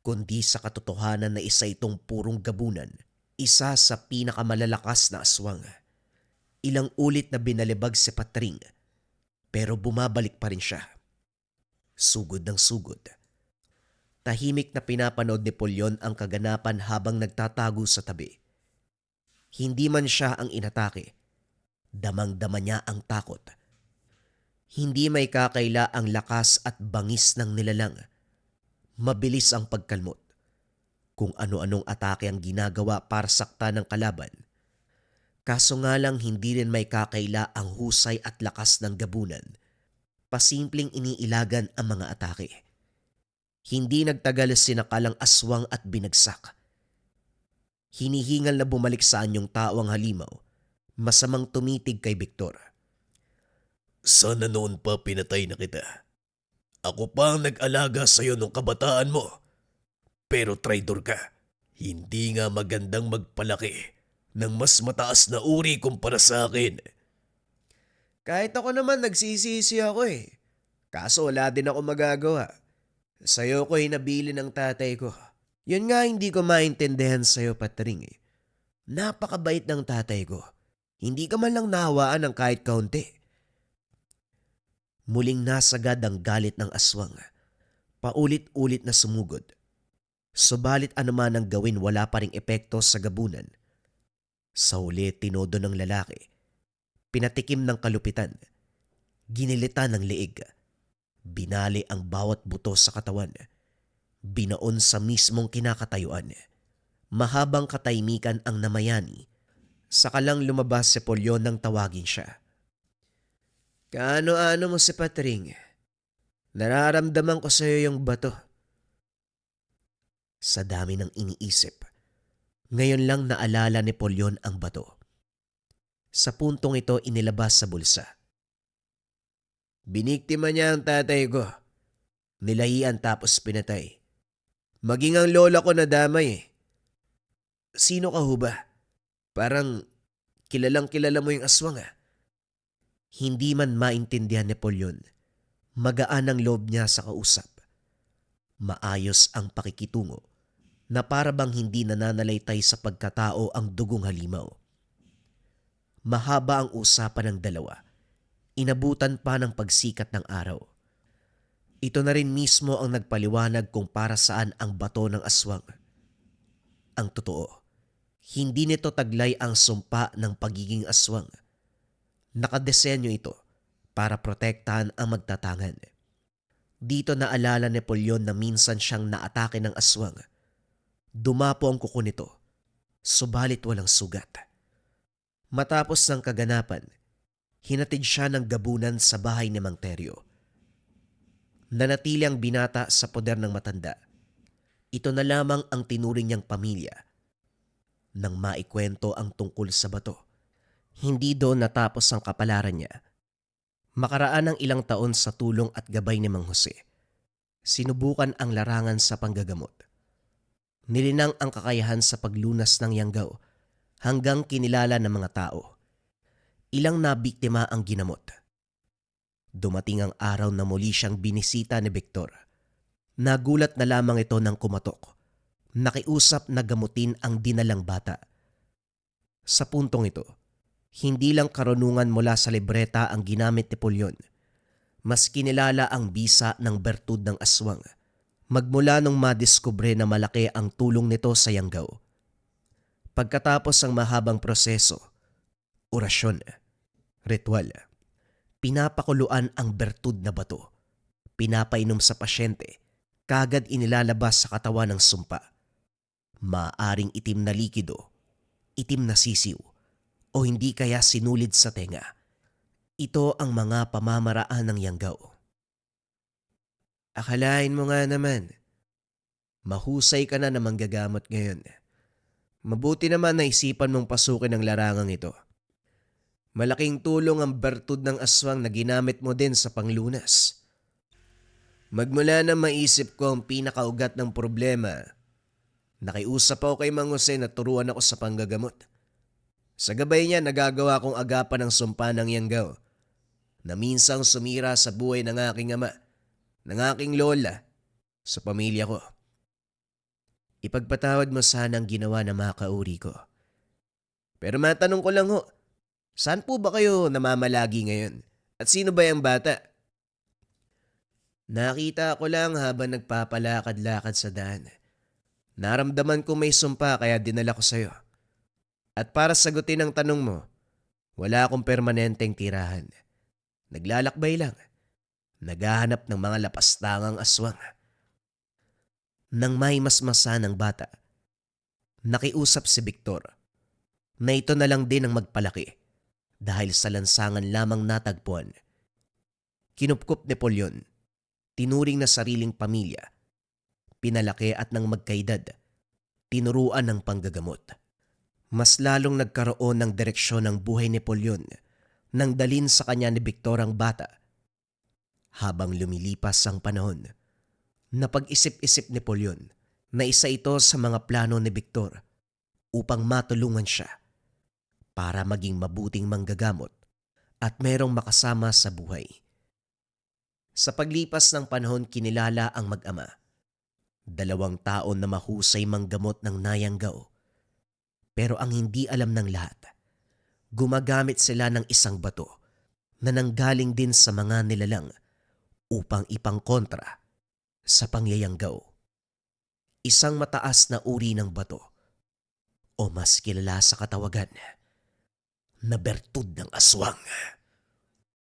kundi sa katotohanan na isa itong purong gabunan. Isa sa pinakamalalakas na aswang. Ilang ulit na binalibag si Patring, pero bumabalik pa rin siya. Sugod ng sugod. Tahimik na pinapanood ni Polyon ang kaganapan habang nagtatago sa tabi. Hindi man siya ang inatake. Damang-dama niya ang takot. Hindi may kakaila ang lakas at bangis ng nilalang. Mabilis ang pagkalmot. Kung ano-anong atake ang ginagawa para sakta ng kalaban. Kaso nga lang hindi rin may kakaila ang husay at lakas ng gabunan. Pasimpleng iniilagan ang mga atake. Hindi nagtagal sinakalang aswang at binagsak. Hinihingal na bumalik sa anyong tao ang halimaw. Masamang tumitig kay Victor. Sana noon pa pinatay na kita. Ako pa ang nag-alaga sa'yo nung kabataan mo. Pero traidor ka. Hindi nga magandang magpalaki ng mas mataas na uri kumpara sa akin. Kahit ako naman nagsisisi ako eh. Kaso wala din ako magagawa. Sa'yo ko hinabili ng tatay ko. Yun nga hindi ko maintindihan sa'yo, Patring eh. Napakabait ng tatay ko. Hindi ka man lang nahawaan ng kahit kaunti. Muling nasagad ang galit ng aswang. Paulit-ulit na sumugod. Subalit anuman ang gawin wala pa ring epekto sa gabunan. Sa huli tinodo ng lalaki. Pinatikim ng kalupitan. Ginilitan ng leeg. Binali ang bawat buto sa katawan. Binaon sa mismong kinakatayuan. Mahabang katahimikan ang namayani. Saka lang lumabas si Polyon nang tawagin siya. Kaano-ano mo si Patring? Nararamdaman ko sa'yo yung bato. Sa dami ng iniisip, ngayon lang naalala ni Polyon ang bato. Sa puntong ito inilabas sa bulsa. Biniktima niya ang tatay ko. Nilahian tapos pinatay. Maging ang lola ko nadamay eh. Sino ka ho ba? Parang kilalang kilala mo yung aswang ah. Hindi man maintindihan ni Polyon. Magaan ang loob niya sa kausap. Maayos ang pakikitungo na para bang hindi nananalaytay sa pagkatao ang dugong halimaw. Mahaba ang usapan ng dalawa. Inabutan pa ng pagsikat ng araw. Ito na rin mismo ang nagpaliwanag kung para saan ang bato ng aswang. Ang totoo, hindi nito taglay ang sumpa ng pagiging aswang. Nakadesenyo ito para protektahan ang magtatangan. Dito naalala ni Polyon na minsan siyang naatake ng aswang. Dumapo ang kuko nito, subalit walang sugat. Matapos ng kaganapan, hinatid siya ng gabunan sa bahay ni Mang Teryo. Nanatili ang binata sa poder ng matanda. Ito na lamang ang tinuring niyang pamilya. Nang maikwento ang tungkol sa bato, hindi doon natapos ang kapalaran niya. Makaraan ng ilang taon sa tulong at gabay ni Mang Jose, sinubukan ang larangan sa panggagamot. Nilinang ang kakayahan sa paglunas ng yanggaw hanggang kinilala ng mga tao. Ilang nabiktima ang ginamot. Dumating ang araw na muli siyang binisita ni Victor. Nagulat na lamang ito nang kumatok. Nakiusap na gamutin ang dinalang bata. Sa puntong ito, hindi lang karunungan mula sa libreta ang ginamit ni Polyon. Mas kinilala ang bisa ng bertud ng aswang. Magmula nung madiskubre na malaki ang tulong nito sa yanggaw. Pagkatapos ang mahabang proseso, orasyon, ritual, pinapakuluan ang bertud na bato. Pinapainom sa pasyente, kagad inilalabas sa katawan ng sumpa. Maaring itim na likido, itim na sisiw, o hindi kaya sinulid sa tenga. Ito ang mga pamamaraan ng yanggaw. Akalain mo nga naman, mahusay ka na manggagamat ngayon. Mabuti naman naisipan mong pasukin ang larangang ito. Malaking tulong ang bertud ng aswang na ginamit mo din sa panglunas. Magmula na maisip ko ang pinakaugat ng problema, nakiusap ako kay Mang Jose na turuan ako sa panggagamot. Sa gabay niya nagagawa kong agapan ng sumpa ng Yanggaw na minsang sumira sa buhay ng aking ama, ng aking lola, sa pamilya ko. Ipagpatawad mo sana ang ginawa ng mga kauri ko. Pero matanong ko lang ho, saan po ba kayo namamalagi ngayon? At sino ba yung bata? Nakita ko lang habang nagpapalakad-lakad sa daan. Naramdaman ko may sumpa kaya dinala ko sa'yo. At para sagutin ang tanong mo, wala akong permanenteng tirahan. Naglalakbay lang. Naghahanap ng mga lapastangang aswang. Nang may masmasa ng bata, nakiusap si Victor na ito na lang din ang magpalaki dahil sa lansangan lamang natagpuan. Kinupkup ni Polyon, tinuring na sariling pamilya, pinalaki at nang magkaedad, tinuruan ng panggagamot. Mas lalong nagkaroon ng direksyon ng buhay ni Polyon nang dalin sa kanya ni Victor ang bata. Habang lumilipas ang panahon, napag-isip-isip ni Polyon na isa ito sa mga plano ni Victor upang matulungan siya para maging mabuting manggagamot at merong makasama sa buhay. Sa paglipas ng panahon kinilala ang mag-ama. 2 taon na mahusay manggamot ng Nayanggaw. Pero ang hindi alam ng lahat, gumagamit sila ng isang bato na nanggaling din sa mga nilalang upang ipangkontra sa pangyayanggaw. Isang mataas na uri ng bato o mas kilala sa katawagan na bertud ng aswang.